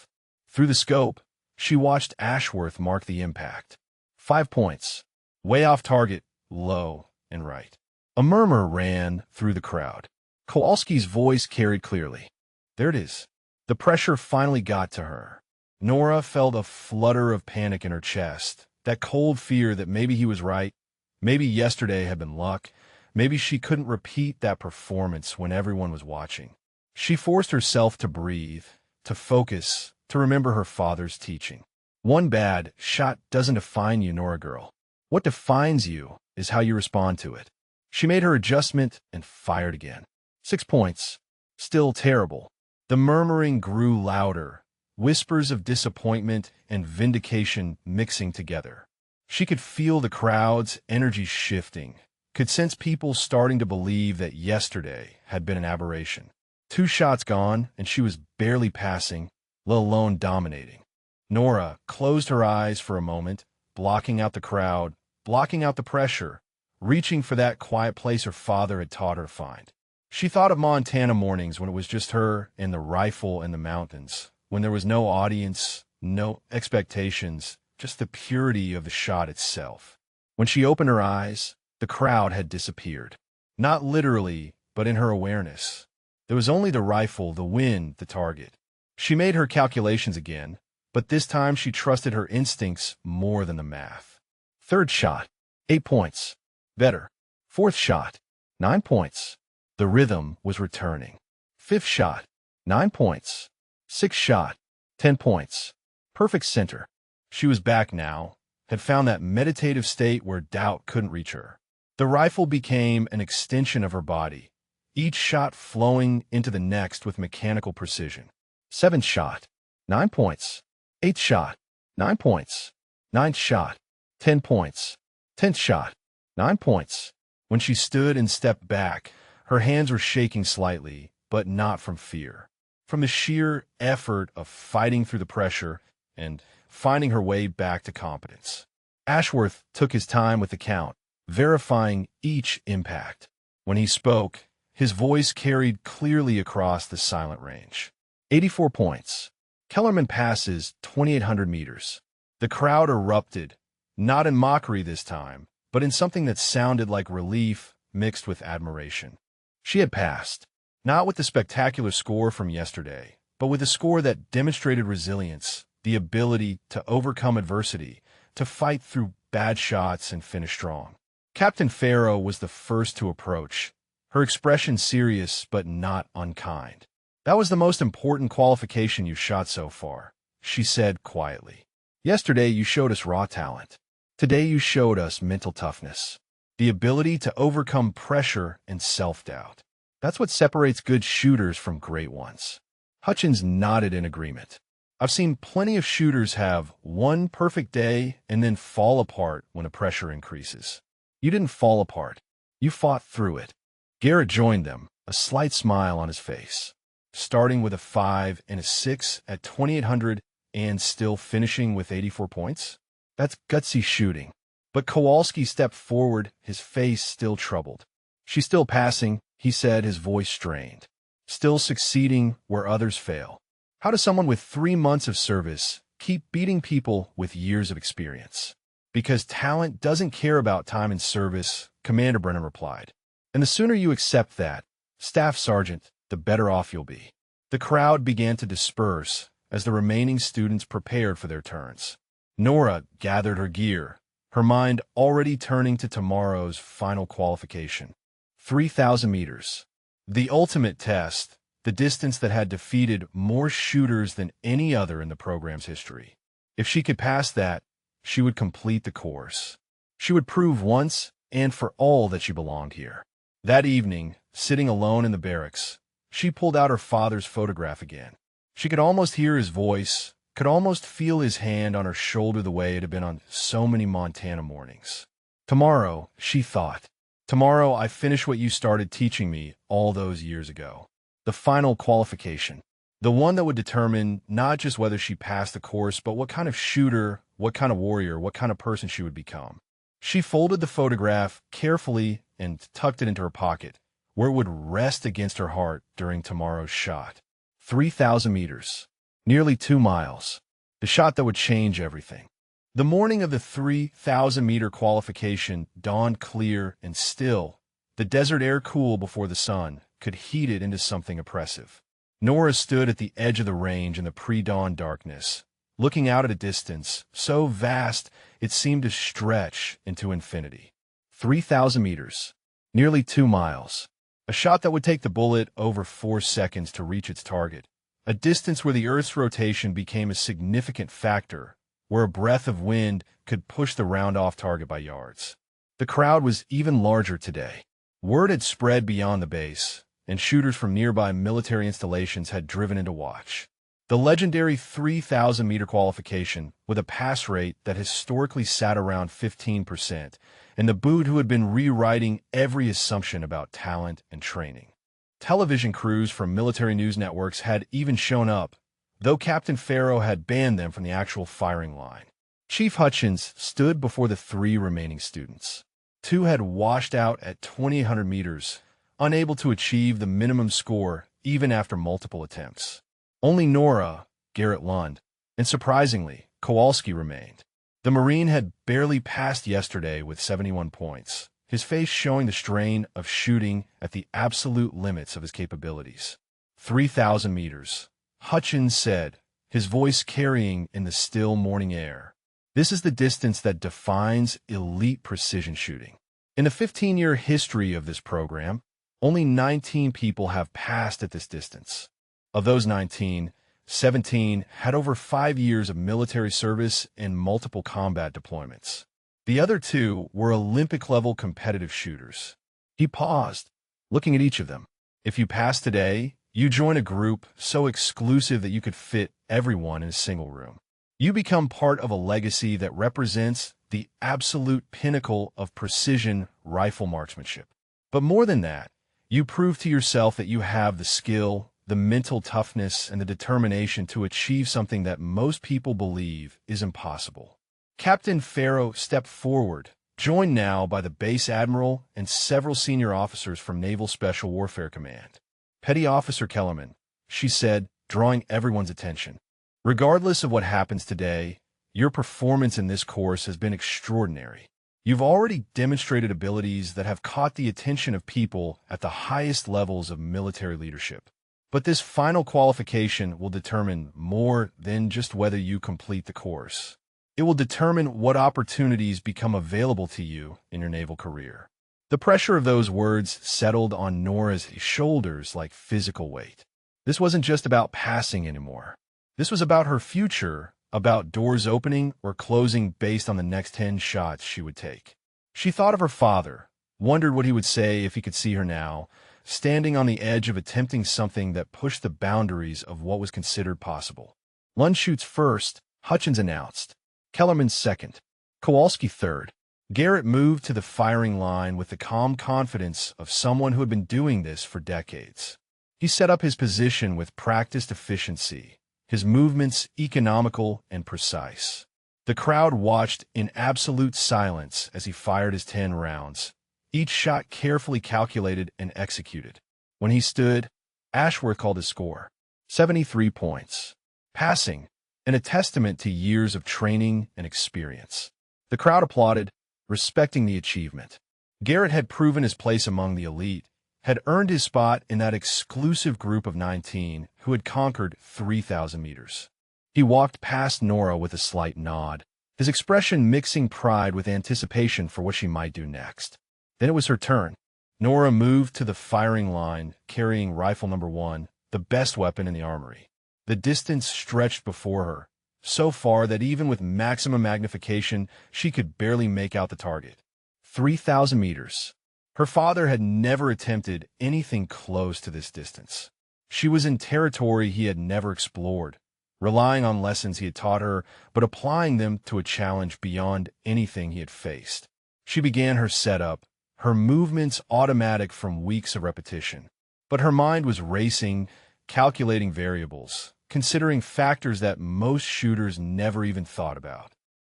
Through the scope, she watched Ashworth mark the impact. 5 points. Way off target, low and right. A murmur ran through the crowd. Kowalski's voice carried clearly. There it is. The pressure finally got to her. Nora felt a flutter of panic in her chest, that cold fear that maybe he was right, maybe yesterday had been luck, maybe she couldn't repeat that performance when everyone was watching. She forced herself to breathe, to focus, to remember her father's teaching. One bad shot doesn't define you, Nora girl. What defines you is how you respond to it. She made her adjustment and fired again. 6 points. Still terrible. The murmuring grew louder, whispers of disappointment and vindication mixing together. She could feel the crowd's energy shifting, could sense people starting to believe that yesterday had been an aberration. 2 shots gone, and she was barely passing, let alone dominating. Nora closed her eyes for a moment, blocking out the crowd, blocking out the pressure, reaching for that quiet place her father had taught her to find. She thought of Montana mornings when it was just her and the rifle in the mountains, when there was no audience, no expectations, just the purity of the shot itself. When she opened her eyes, the crowd had disappeared. Not literally, but in her awareness. There was only the rifle, the wind, the target. She made her calculations again, but this time she trusted her instincts more than the math. 3rd shot, 8 points. Better. 4th shot, 9 points. The rhythm was returning. 5th shot, 9 points. 6th shot, 10 points. Perfect center. She was back now, had found that meditative state where doubt couldn't reach her. The rifle became an extension of her body, each shot flowing into the next with mechanical precision. 7th shot, 9 points. 8th shot, 9 points. 9th shot, 10 points. 10th shot, 9 points. When she stood and stepped back, her hands were shaking slightly, but not from fear. from the sheer effort of fighting through the pressure and finding her way back to competence. Ashworth took his time with the count, verifying each impact. When he spoke, his voice carried clearly across the silent range. 84 points. Kellerman passes 2,800 meters. The crowd erupted, not in mockery this time, but in something that sounded like relief mixed with admiration. She had passed, not with the spectacular score from yesterday, but with a score that demonstrated resilience, the ability to overcome adversity, to fight through bad shots and finish strong. Captain Farrow was the first to approach, her expression serious but not unkind. "That was the most important qualification you've shot so far," she said quietly. "Yesterday you showed us raw talent. Today you showed us mental toughness, the ability to overcome pressure and self-doubt. That's what separates good shooters from great ones." Hutchins nodded in agreement. "I've seen plenty of shooters have one perfect day and then fall apart when the pressure increases. You didn't fall apart. You fought through it." Garrett joined them, a slight smile on his face. Starting with a 5 and a 6 at 2,800 and still finishing with 84 points? That's gutsy shooting. But Kowalski stepped forward, his face still troubled. "She's still passing," he said, his voice strained. "Still succeeding where others fail. How does someone with 3 months of service keep beating people with years of experience?" "Because talent doesn't care about time in service," Commander Brennan replied. "And the sooner you accept that, Staff Sergeant, the better off you'll be." The crowd began to disperse as the remaining students prepared for their turns. Nora gathered her gear, her mind already turning to tomorrow's final qualification. 3,000 meters. The ultimate test, the distance that had defeated more shooters than any other in the program's history. If she could pass that, she would complete the course. She would prove once and for all that she belonged here. That evening, sitting alone in the barracks, she pulled out her father's photograph again. She could almost hear his voice, could almost feel his hand on her shoulder the way it had been on so many Montana mornings. "Tomorrow," she thought, "tomorrow I finish what you started teaching me all those years ago. The final qualification. The one that would determine not just whether she passed the course, but what kind of shooter, what kind of warrior, what kind of person she would become." She folded the photograph carefully and tucked it into her pocket, where it would rest against her heart during tomorrow's shot. 3,000 meters. Nearly 2 miles. The shot that would change everything. The morning of the 3,000-meter qualification dawned clear and still, the desert air cool before the sun could heat it into something oppressive. Nora stood at the edge of the range in the pre-dawn darkness, looking out at a distance so vast it seemed to stretch into infinity. 3,000 meters. Nearly 2 miles. A shot that would take the bullet over 4 seconds to reach its target. A distance where the Earth's rotation became a significant factor, where a breath of wind could push the round-off target by yards. The crowd was even larger today. Word had spread beyond the base, and shooters from nearby military installations had driven in to watch. The legendary 3,000-meter qualification, with a pass rate that historically sat around 15%, and the Boot who had been rewriting every assumption about talent and training. Television crews from military news networks had even shown up, though Captain Farrow had banned them from the actual firing line. Chief Hutchins stood before the 3 remaining students. 2 had washed out at 2,800 meters, unable to achieve the minimum score even after multiple attempts. Only Nora, Garrett Lund, and surprisingly, Kowalski remained. The Marine had barely passed yesterday with 71 points, his face showing the strain of shooting at the absolute limits of his capabilities. 3,000 meters, Hutchins said, his voice carrying in the still morning air. This is the distance that defines elite precision shooting. In the 15-year history of this program, only 19 people have passed at this distance. Of those 19, 17 had over 5 years of military service and multiple combat deployments. The other 2 were Olympic-level competitive shooters. He paused, looking at each of them. If you pass today, you join a group so exclusive that you could fit everyone in a single room. You become part of a legacy that represents the absolute pinnacle of precision rifle marksmanship. But more than that, you prove to yourself that you have the skill, the mental toughness and the determination to achieve something that most people believe is impossible. Captain Farrow stepped forward, joined now by the base admiral and several senior officers from Naval Special Warfare Command. Petty Officer Kellerman, she said, drawing everyone's attention. Regardless of what happens today, your performance in this course has been extraordinary. You've already demonstrated abilities that have caught the attention of people at the highest levels of military leadership. But this final qualification will determine more than just whether you complete the course. It will determine what opportunities become available to you in your naval career. The pressure of those words settled on Nora's shoulders like physical weight. This wasn't just about passing anymore. This was about her future, about doors opening or closing based on the next 10 shots she would take. She thought of her father, wondered what he would say if he could see her now, standing on the edge of attempting something that pushed the boundaries of what was considered possible. Lund shoots first, Hutchins announced. Kellerman second. Kowalski third. Garrett moved to the firing line with the calm confidence of someone who had been doing this for decades. He set up his position with practiced efficiency, his movements economical and precise. The crowd watched in absolute silence as he fired his 10 rounds, each shot carefully calculated and executed. When he stood, Ashworth called his score, 73 points. Passing, and a testament to years of training and experience. The crowd applauded, respecting the achievement. Garrett had proven his place among the elite, had earned his spot in that exclusive group of 19 who had conquered 3,000 meters. He walked past Nora with a slight nod, his expression mixing pride with anticipation for what she might do next. Then it was her turn. Nora moved to the firing line, carrying rifle number 1, the best weapon in the armory. The distance stretched before her, so far that even with maximum magnification, she could barely make out the target. 3,000 meters. Her father had never attempted anything close to this distance. She was in territory he had never explored, relying on lessons he had taught her, but applying them to a challenge beyond anything he had faced. She began her setup, her movements automatic from weeks of repetition. But her mind was racing, calculating variables, considering factors that most shooters never even thought about.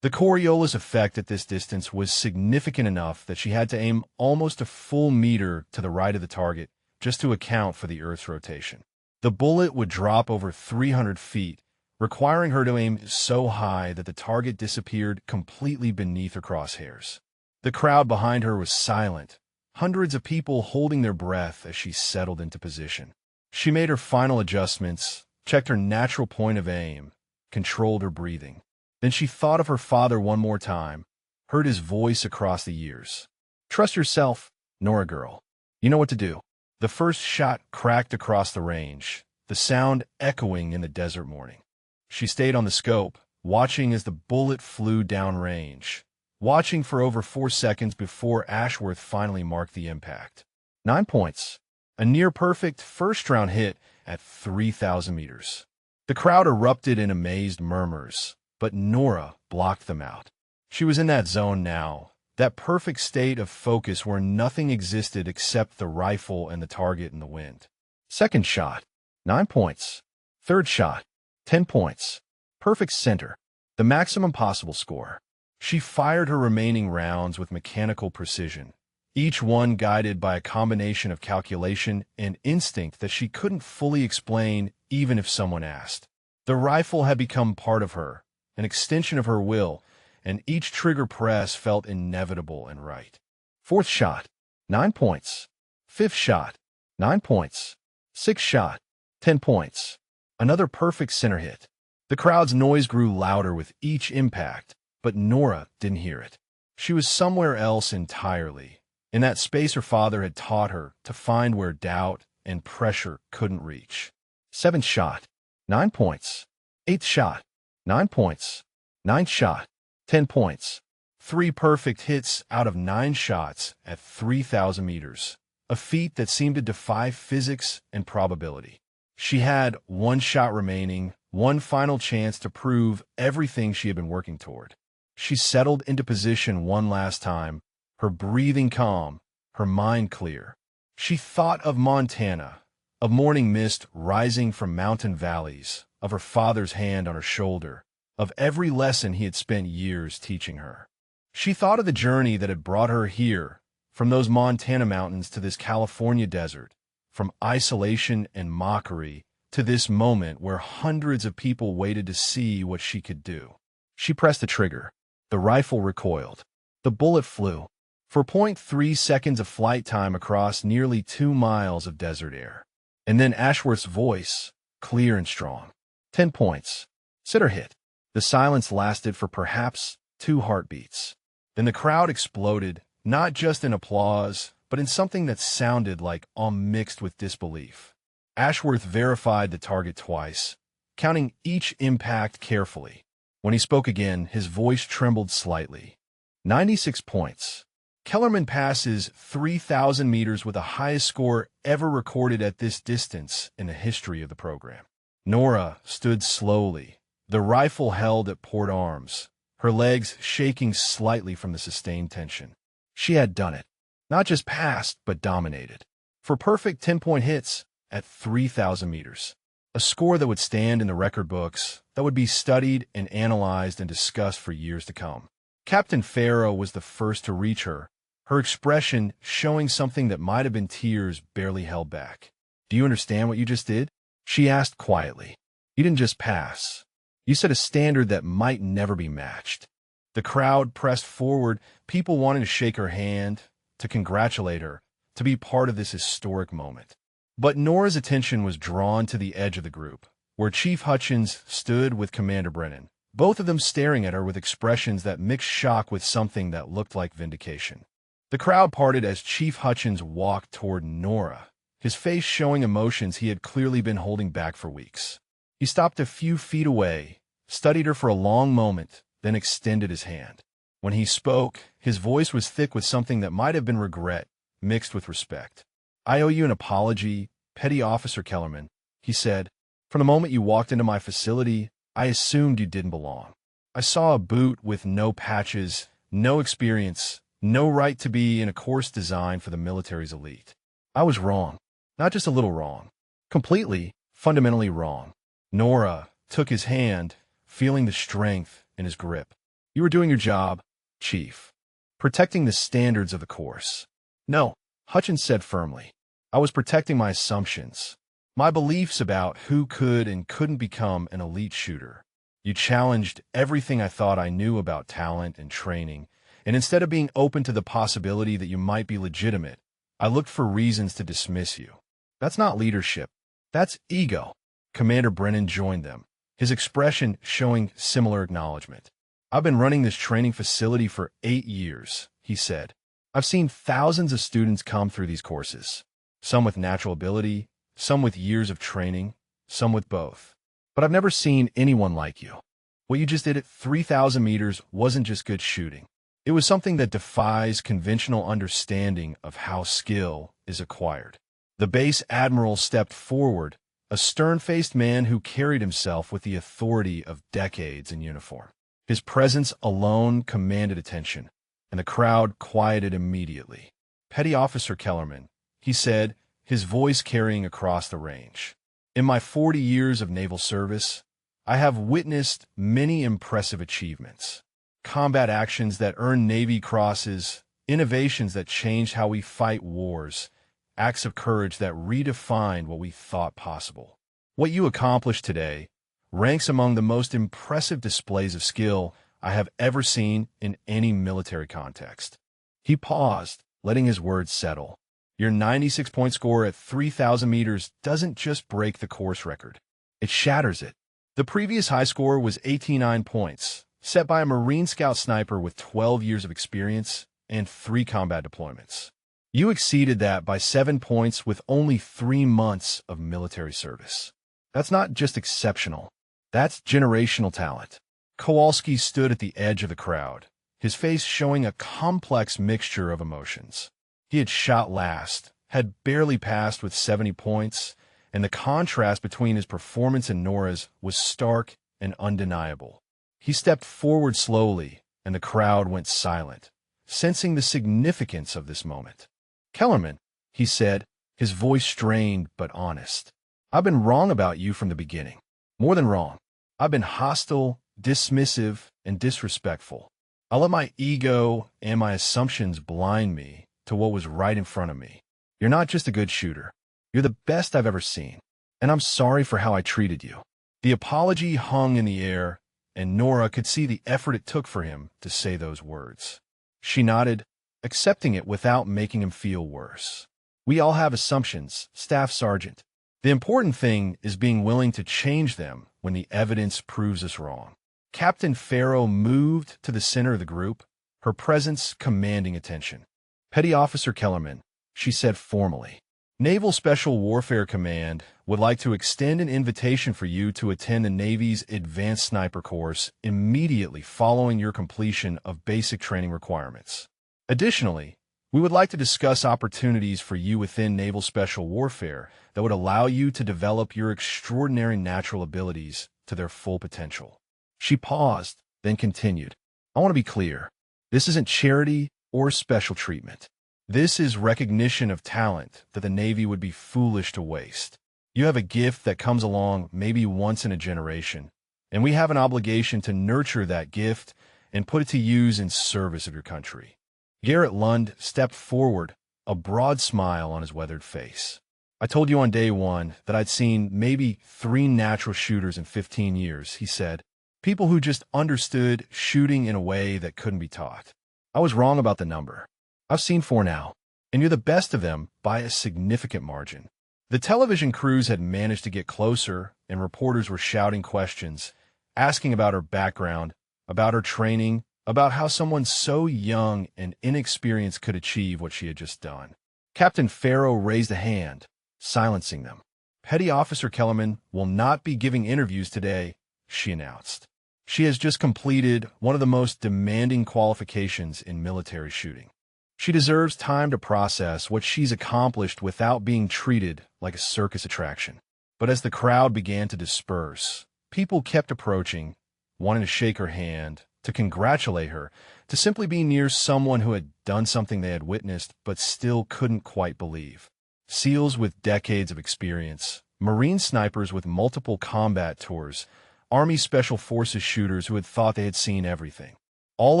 The Coriolis effect at this distance was significant enough that she had to aim almost a full meter to the right of the target just to account for the Earth's rotation. The bullet would drop over 300 feet, requiring her to aim so high that the target disappeared completely beneath her crosshairs. The crowd behind her was silent, hundreds of people holding their breath as she settled into position. She made her final adjustments, checked her natural point of aim, controlled her breathing. Then she thought of her father one more time, heard his voice across the years. "Trust yourself, Nora girl. You know what to do." The first shot cracked across the range, the sound echoing in the desert morning. She stayed on the scope, watching as the bullet flew downrange, watching for over 4 seconds before Ashworth finally marked the impact. 9 points. A near-perfect first-round hit at 3,000 meters. The crowd erupted in amazed murmurs, but Nora blocked them out. She was in that zone now, that perfect state of focus where nothing existed except the rifle and the target in the wind. Second shot, 9 points. Third shot, 10 points. Perfect center, the maximum possible score. She fired her remaining rounds with mechanical precision, each one guided by a combination of calculation and instinct that she couldn't fully explain even if someone asked. The rifle had become part of her, an extension of her will, and each trigger press felt inevitable and right. Fourth shot, 9 points. Fifth shot, 9 points. Sixth shot, 10 points. Another perfect center hit. The crowd's noise grew louder with each impact, but Nora didn't hear it. She was somewhere else entirely, in that space her father had taught her to find where doubt and pressure couldn't reach. Seventh shot, 9 points. Eighth shot, 9 points. Ninth shot, 10 points. 3 perfect hits out of 9 shots at 3,000 meters, a feat that seemed to defy physics and probability. She had 1 shot remaining, one final chance to prove everything she had been working toward. She settled into position one last time, her breathing calm, her mind clear. She thought of Montana, of morning mist rising from mountain valleys, of her father's hand on her shoulder, of every lesson he had spent years teaching her. She thought of the journey that had brought her here, from those Montana mountains to this California desert, from isolation and mockery to this moment where hundreds of people waited to see what she could do. She pressed the trigger. The rifle recoiled. The bullet flew. For 0.3 seconds of flight time across nearly 2 miles of desert air. And then Ashworth's voice, clear and strong. 10 points. Sit or hit. The silence lasted for perhaps 2 heartbeats. Then the crowd exploded, not just in applause, but in something that sounded like mixed with disbelief. Ashworth verified the target twice, counting each impact carefully. When he spoke again, his voice trembled slightly. 96 points. Kellerman passes 3,000 meters with the highest score ever recorded at this distance in the history of the program. Nora stood slowly, the rifle held at port arms, her legs shaking slightly from the sustained tension. She had done it. Not just passed, but dominated. For perfect 10-point hits at 3,000 meters. A score that would stand in the record books, that would be studied and analyzed and discussed for years to come. Captain Farrow was the first to reach her, her expression showing something that might have been tears barely held back. "Do you understand what you just did?" she asked quietly. "You didn't just pass. You set a standard that might never be matched." The crowd pressed forward, people wanting to shake her hand, to congratulate her, to be part of this historic moment. But Nora's attention was drawn to the edge of the group, where Chief Hutchins stood with Commander Brennan, both of them staring at her with expressions that mixed shock with something that looked like vindication. The crowd parted as Chief Hutchins walked toward Nora, his face showing emotions he had clearly been holding back for weeks. He stopped a few feet away, studied her for a long moment, then extended his hand. When he spoke, his voice was thick with something that might have been regret, mixed with respect. "I owe you an apology, Petty Officer Kellerman," he said. "From the moment you walked into my facility, I assumed you didn't belong. I saw a boot with no patches, no experience, no right to be in a course designed for the military's elite. I was wrong. Not just a little wrong. Completely, fundamentally wrong." Nora took his hand, feeling the strength in his grip. "You were doing your job, Chief. Protecting the standards of the course." "No," Hutchins said firmly. "I was protecting my assumptions, my beliefs about who could and couldn't become an elite shooter. You challenged everything I thought I knew about talent and training, and instead of being open to the possibility that you might be legitimate, I looked for reasons to dismiss you. That's not leadership. That's ego." Commander Brennan joined them, his expression showing similar acknowledgement. "I've been running this training facility for 8 years, he said. "I've seen thousands of students come through these courses, some with natural ability, some with years of training, some with both. But I've never seen anyone like you. What you just did at 3,000 meters wasn't just good shooting. It was something that defies conventional understanding of how skill is acquired." The base admiral stepped forward, a stern-faced man who carried himself with the authority of decades in uniform. His presence alone commanded attention, and the crowd quieted immediately. "Petty Officer Kellerman," he said, his voice carrying across the range. "In my 40 years of naval service, I have witnessed many impressive achievements. Combat actions that earned Navy crosses, innovations that changed how we fight wars, acts of courage that redefined what we thought possible. What you accomplished today ranks among the most impressive displays of skill I have ever seen in any military context." He paused, letting his words settle. "Your 96-point score at 3,000 meters doesn't just break the course record. It shatters it. The previous high score was 89 points, set by a Marine Scout sniper with 12 years of experience and 3 combat deployments. You exceeded that by 7 points with only 3 months of military service. That's not just exceptional. That's generational talent." Kowalski stood at the edge of the crowd, his face showing a complex mixture of emotions. He had shot last, had barely passed with 70 points, and the contrast between his performance and Nora's was stark and undeniable. He stepped forward slowly, and the crowd went silent, sensing the significance of this moment. "Kellerman," he said, his voice strained but honest. "I've been wrong about you from the beginning. More than wrong. I've been hostile, dismissive, and disrespectful. I let my ego and my assumptions blind me to what was right in front of me. You're not just a good shooter. You're the best I've ever seen. And I'm sorry for how I treated you." The apology hung in the air, and Nora could see the effort it took for him to say those words. She nodded, accepting it without making him feel worse. "We all have assumptions, Staff Sergeant. The important thing is being willing to change them when the evidence proves us wrong." Captain Farrow moved to the center of the group, her presence commanding attention. "Petty Officer Kellerman," she said formally, "Naval Special Warfare Command would like to extend an invitation for you to attend the Navy's Advanced Sniper course immediately following your completion of basic training requirements. Additionally, we would like to discuss opportunities for you within Naval Special Warfare that would allow you to develop your extraordinary natural abilities to their full potential." She paused, then continued, "I want to be clear. This isn't charity or special treatment. This is recognition of talent that the Navy would be foolish to waste. You have a gift that comes along maybe once in a generation, and we have an obligation to nurture that gift and put it to use in service of your country." Garrett Lund stepped forward, a broad smile on his weathered face. "I told you on day one that I'd seen maybe 3 natural shooters in 15 years, he said. People who just understood shooting in a way that couldn't be taught. I was wrong about the number. I've seen 4 now, and you're the best of them by a significant margin." The television crews had managed to get closer, and reporters were shouting questions, asking about her background, about her training, about how someone so young and inexperienced could achieve what she had just done. Captain Farrow raised a hand, silencing them. "Petty Officer Kellerman will not be giving interviews today," she announced. "She has just completed one of the most demanding qualifications in military shooting. She deserves time to process what she's accomplished without being treated like a circus attraction." But as the crowd began to disperse, people kept approaching, wanting to shake her hand, to congratulate her, to simply be near someone who had done something they had witnessed but still couldn't quite believe. SEALs with decades of experience, Marine snipers with multiple combat tours, Army Special Forces shooters who had thought they had seen everything. All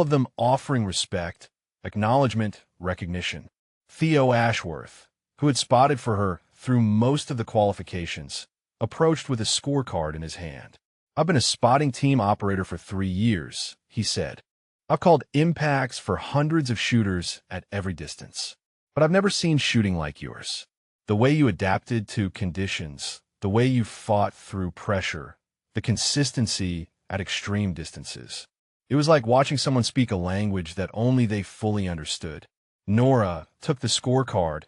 of them offering respect, acknowledgement, recognition. Theo Ashworth, who had spotted for her through most of the qualifications, approached with a scorecard in his hand. "I've been a spotting team operator for 3 years," he said. "I've called impacts for hundreds of shooters at every distance. But I've never seen shooting like yours. The way you adapted to conditions, the way you fought through pressure, the consistency at extreme distances. It was like watching someone speak a language that only they fully understood." Nora took the scorecard,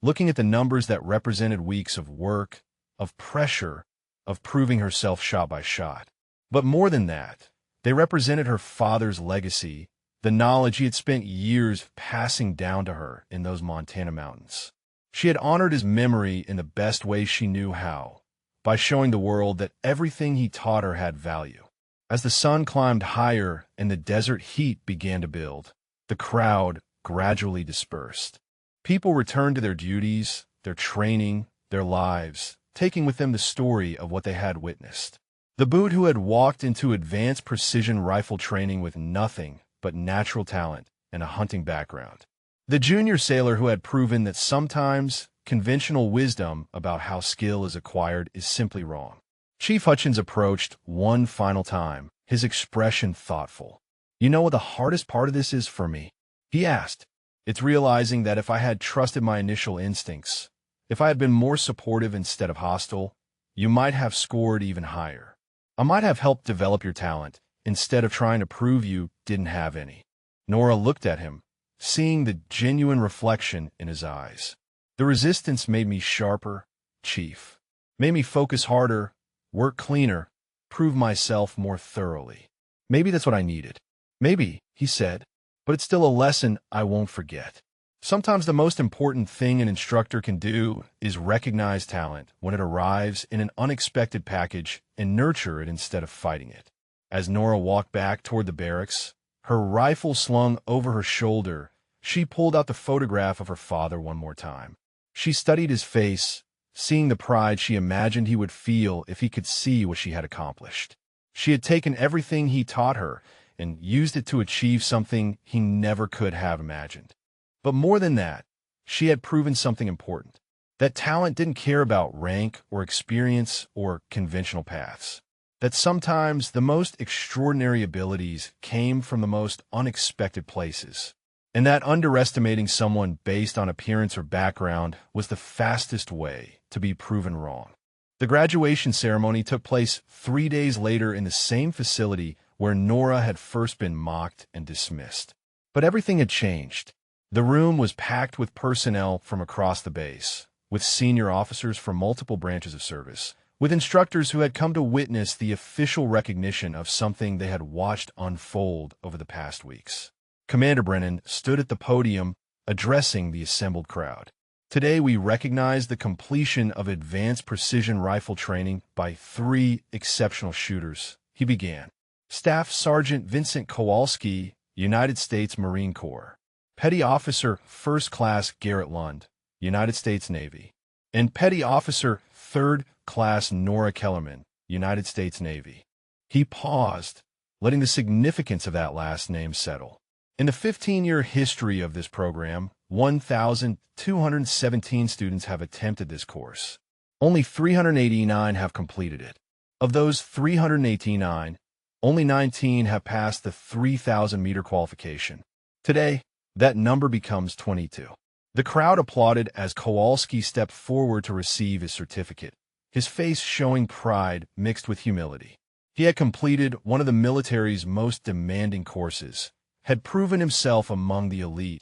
looking at the numbers that represented weeks of work, of pressure, of proving herself shot by shot. But more than that, they represented her father's legacy, the knowledge he had spent years passing down to her in those Montana mountains. She had honored his memory in the best way she knew how, by showing the world that everything he taught her had value. As the sun climbed higher and the desert heat began to build, the crowd gradually dispersed. People returned to their duties, their training, their lives, taking with them the story of what they had witnessed. The boot who had walked into advanced precision rifle training with nothing but natural talent and a hunting background. The junior sailor who had proven that sometimes conventional wisdom about how skill is acquired is simply wrong. Chief Hutchins approached one final time, his expression thoughtful. "You know what the hardest part of this is for me?" he asked. "It's realizing that if I had trusted my initial instincts, if I had been more supportive instead of hostile, you might have scored even higher. I might have helped develop your talent instead of trying to prove you didn't have any." Nora looked at him, seeing the genuine reflection in his eyes. "The resistance made me sharper, Chief. Made me focus harder, work cleaner, prove myself more thoroughly. Maybe that's what I needed." "Maybe," he said, "but it's still a lesson I won't forget. Sometimes the most important thing an instructor can do is recognize talent when it arrives in an unexpected package and nurture it instead of fighting it." As Nora walked back toward the barracks, her rifle slung over her shoulder, she pulled out the photograph of her father one more time. She studied his face, seeing the pride she imagined he would feel if he could see what she had accomplished. She had taken everything he taught her and used it to achieve something he never could have imagined. But more than that, she had proven something important. That talent didn't care about rank or experience or conventional paths. That sometimes the most extraordinary abilities came from the most unexpected places. And that underestimating someone based on appearance or background was the fastest way to be proven wrong. The graduation ceremony took place 3 days later in the same facility where Nora had first been mocked and dismissed. But everything had changed. The room was packed with personnel from across the base, with senior officers from multiple branches of service, with instructors who had come to witness the official recognition of something they had watched unfold over the past weeks. Commander Brennan stood at the podium, addressing the assembled crowd. Today we recognize the completion of advanced precision rifle training by 3 exceptional shooters. He began. Staff Sergeant Vincent Kowalski, United States Marine Corps. Petty Officer First Class Garrett Lund, United States Navy. And Petty Officer Third Class Nora Kellerman, United States Navy. He paused, letting the significance of that last name settle. In the 15-year history of this program, 1,217 students have attempted this course. Only 389 have completed it. Of those 389, only 19 have passed the 3,000-meter qualification. Today, that number becomes 22. The crowd applauded as Kowalski stepped forward to receive his certificate, his face showing pride mixed with humility. He had completed one of the military's most demanding courses, had proven himself among the elite,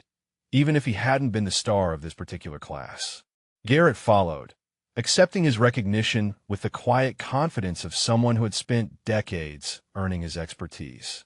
even if he hadn't been the star of this particular class. Garrett followed, accepting his recognition with the quiet confidence of someone who had spent decades earning his expertise.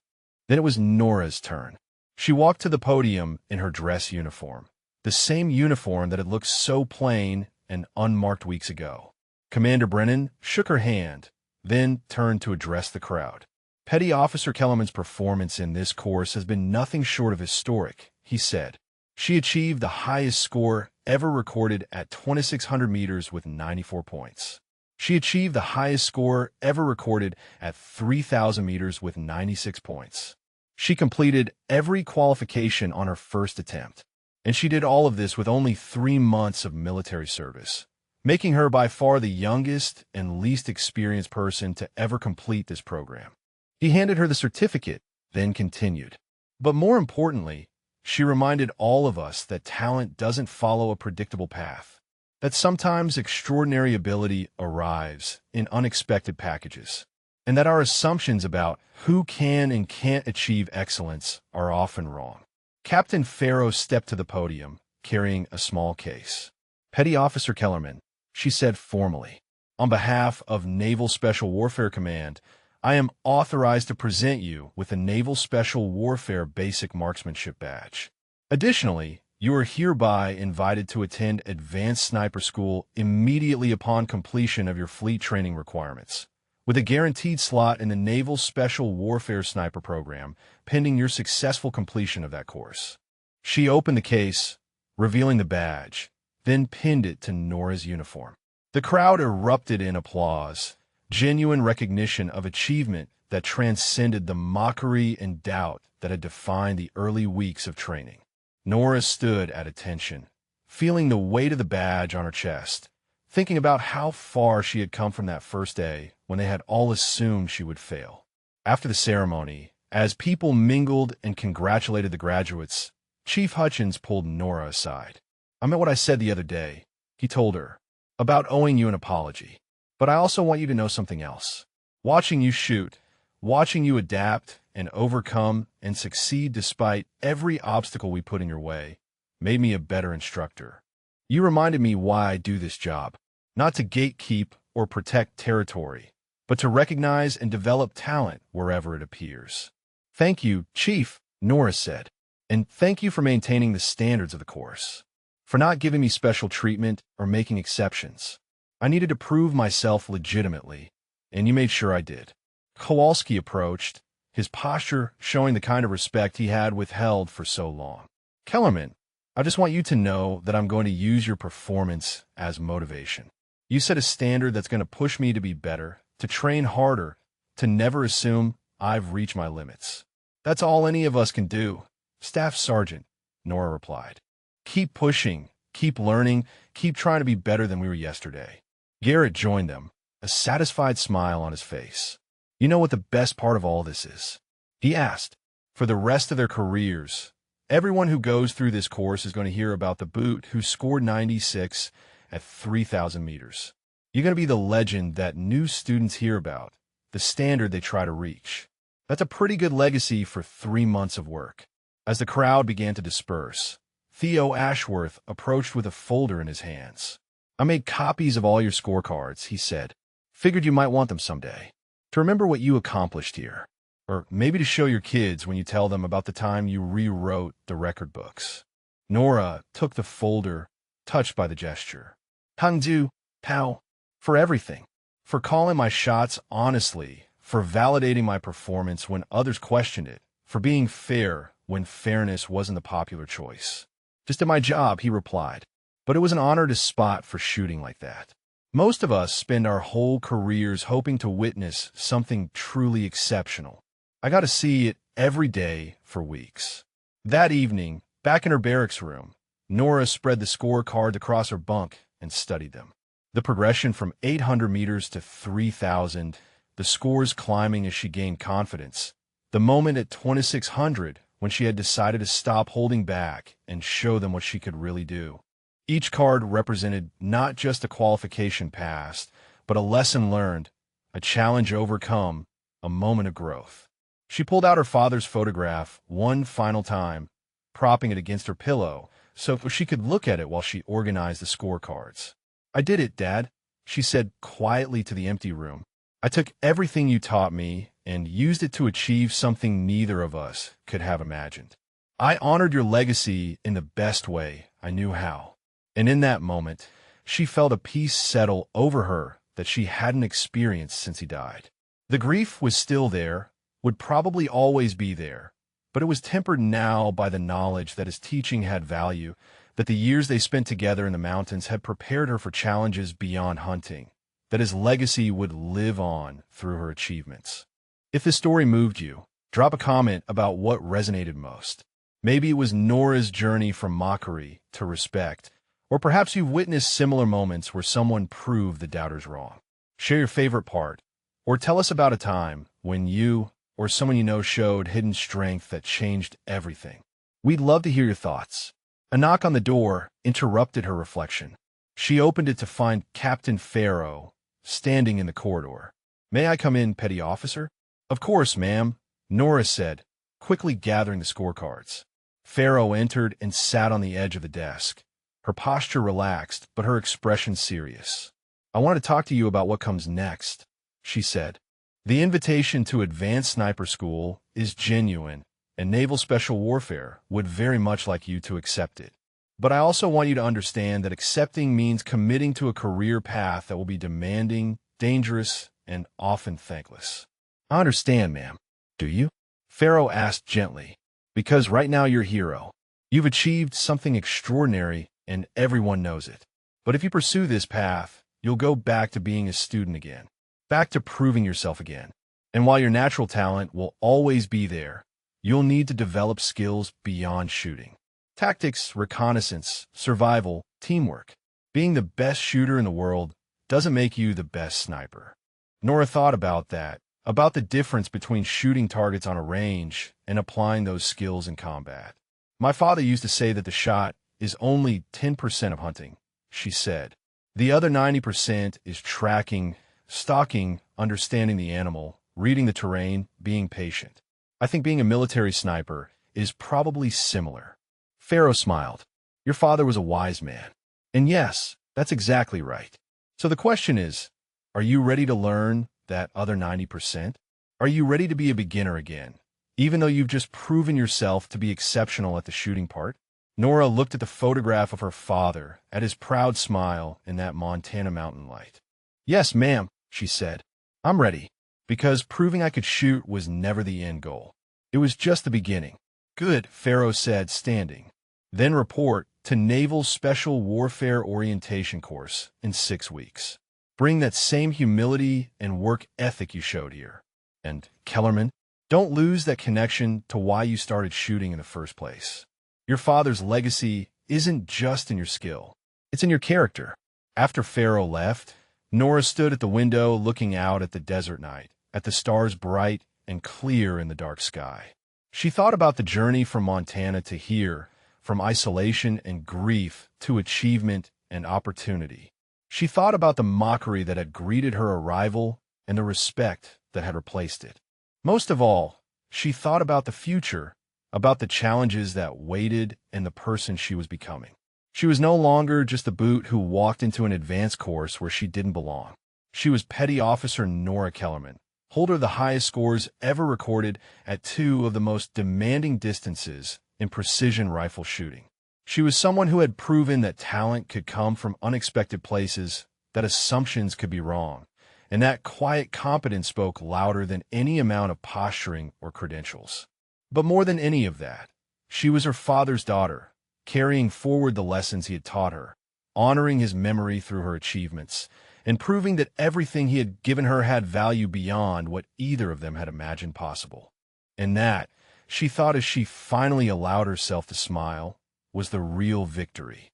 Then it was Nora's turn. She walked to the podium in her dress uniform, the same uniform that had looked so plain and unmarked weeks ago. Commander Brennan shook her hand, then turned to address the crowd. Petty Officer Kellerman's performance in this course has been nothing short of historic, he said. She achieved the highest score ever recorded at 2,600 meters with 94 points. She achieved the highest score ever recorded at 3,000 meters with 96 points. She completed every qualification on her first attempt, and she did all of this with only 3 months of military service, making her by far the youngest and least experienced person to ever complete this program. He handed her the certificate, then continued. But more importantly, she reminded all of us that talent doesn't follow a predictable path, that sometimes extraordinary ability arrives in unexpected packages, and that our assumptions about who can and can't achieve excellence are often wrong. Captain Farrow stepped to the podium, carrying a small case. Petty Officer Kellerman, she said formally, on behalf of Naval Special Warfare Command, I am authorized to present you with a Naval Special Warfare Basic Marksmanship Badge. Additionally, you are hereby invited to attend Advanced Sniper School immediately upon completion of your fleet training requirements, with a guaranteed slot in the Naval Special Warfare Sniper Program, pending your successful completion of that course. She opened the case, revealing the badge, then pinned it to Nora's uniform. The crowd erupted in applause, genuine recognition of achievement that transcended the mockery and doubt that had defined the early weeks of training. Nora stood at attention, feeling the weight of the badge on her chest, thinking about how far she had come from that first day when they had all assumed she would fail. After the ceremony, as people mingled and congratulated the graduates, Chief Hutchins pulled Nora aside. I meant what I said the other day, he told her, about owing you an apology. But I also want you to know something else. Watching you shoot, watching you adapt and overcome and succeed despite every obstacle we put in your way, made me a better instructor. You reminded me why I do this job, not to gatekeep or protect territory, but to recognize and develop talent wherever it appears. Thank you, Chief, Nora said, and thank you for maintaining the standards of the course, for not giving me special treatment or making exceptions. I needed to prove myself legitimately, and you made sure I did. Kowalski approached, his posture showing the kind of respect he had withheld for so long. Kellerman, I just want you to know that I'm going to use your performance as motivation. You set a standard that's going to push me to be better, to train harder, to never assume I've reached my limits. That's all any of us can do. Staff Sergeant, Nora replied. Keep pushing, keep learning, keep trying to be better than we were yesterday. Garrett joined them, a satisfied smile on his face. You know what the best part of all this is? He asked. For the rest of their careers, everyone who goes through this course is going to hear about the boot who scored 96 at 3,000 meters. You're going to be the legend that new students hear about, the standard they try to reach. That's a pretty good legacy for 3 months of work. As the crowd began to disperse, Theo Ashworth approached with a folder in his hands. I made copies of all your scorecards, he said. Figured you might want them someday, to remember what you accomplished here. Or maybe to show your kids when you tell them about the time you rewrote the record books. Nora took the folder, touched by the gesture. Hangju, pal, for everything. For calling my shots honestly, for validating my performance when others questioned it, for being fair when fairness wasn't the popular choice. Just did my job, he replied. But it was an honor to spot for shooting like that. Most of us spend our whole careers hoping to witness something truly exceptional. I got to see it every day for weeks. That evening, back in her barracks room, Nora spread the scorecards across her bunk and studied them. The progression from 800 meters to 3,000, the scores climbing as she gained confidence. The moment at 2,600 when she had decided to stop holding back and show them what she could really do. Each card represented not just a qualification passed, but a lesson learned, a challenge overcome, a moment of growth. She pulled out her father's photograph one final time, propping it against her pillow so she could look at it while she organized the scorecards. I did it, Dad, she said quietly to the empty room. I took everything you taught me and used it to achieve something neither of us could have imagined. I honored your legacy in the best way I knew how. And in that moment, she felt a peace settle over her that she hadn't experienced since he died. The grief was still there, would probably always be there, but it was tempered now by the knowledge that his teaching had value, that the years they spent together in the mountains had prepared her for challenges beyond hunting, that his legacy would live on through her achievements. If this story moved you, drop a comment about what resonated most. Maybe it was Nora's journey from mockery to respect, or perhaps you've witnessed similar moments where someone proved the doubters wrong. Share your favorite part, or tell us about a time when you or someone you know showed hidden strength that changed everything. We'd love to hear your thoughts. A knock on the door interrupted her reflection. She opened it to find Captain Pharaoh standing in the corridor. May I come in, Petty Officer? Of course, ma'am, Nora said, quickly gathering the scorecards. Pharaoh entered and sat on the edge of the desk. Her posture relaxed, but her expression serious. I want to talk to you about what comes next, she said. The invitation to Advanced Sniper School is genuine, and Naval Special Warfare would very much like you to accept it. But I also want you to understand that accepting means committing to a career path that will be demanding, dangerous, and often thankless. I understand, ma'am. Do you? Pharaoh asked gently. Because right now you're a hero. You've achieved something extraordinary, and everyone knows it. But if you pursue this path, you'll go back to being a student again. Back to proving yourself again. And while your natural talent will always be there, you'll need to develop skills beyond shooting. Tactics, reconnaissance, survival, teamwork. Being the best shooter in the world doesn't make you the best sniper. Nora thought about that, about the difference between shooting targets on a range and applying those skills in combat. My father used to say that the shot is only 10% of hunting, she said. The other 90% is tracking, stalking, understanding the animal, reading the terrain, being patient. I think being a military sniper is probably similar. Pharaoh smiled. Your father was a wise man. And yes, that's exactly right. So the question is, are you ready to learn that other 90%? Are you ready to be a beginner again, even though you've just proven yourself to be exceptional at the shooting part? Nora looked at the photograph of her father, at his proud smile in that Montana mountain light. Yes, ma'am, she said. I'm ready, because proving I could shoot was never the end goal. It was just the beginning. Good, Pharaoh said, standing. Then report to Naval Special Warfare Orientation Course in 6 weeks. Bring that same humility and work ethic you showed here. And, Kellerman, don't lose that connection to why you started shooting in the first place. Your father's legacy isn't just in your skill. It's in your character. After Pharaoh left, Nora stood at the window looking out at the desert night, at the stars bright and clear in the dark sky. She thought about the journey from Montana to here, from isolation and grief to achievement and opportunity. She thought about the mockery that had greeted her arrival and the respect that had replaced it. Most of all, she thought about the future, about the challenges that waited and the person she was becoming. She was no longer just a boot who walked into an advanced course where she didn't belong. She was Petty Officer Nora Kellerman, holder of the highest scores ever recorded at 2 of the most demanding distances in precision rifle shooting. She was someone who had proven that talent could come from unexpected places, that assumptions could be wrong, and that quiet competence spoke louder than any amount of posturing or credentials. But more than any of that, she was her father's daughter, carrying forward the lessons he had taught her, honoring his memory through her achievements, and proving that everything he had given her had value beyond what either of them had imagined possible. And that, she thought as she finally allowed herself to smile, was the real victory.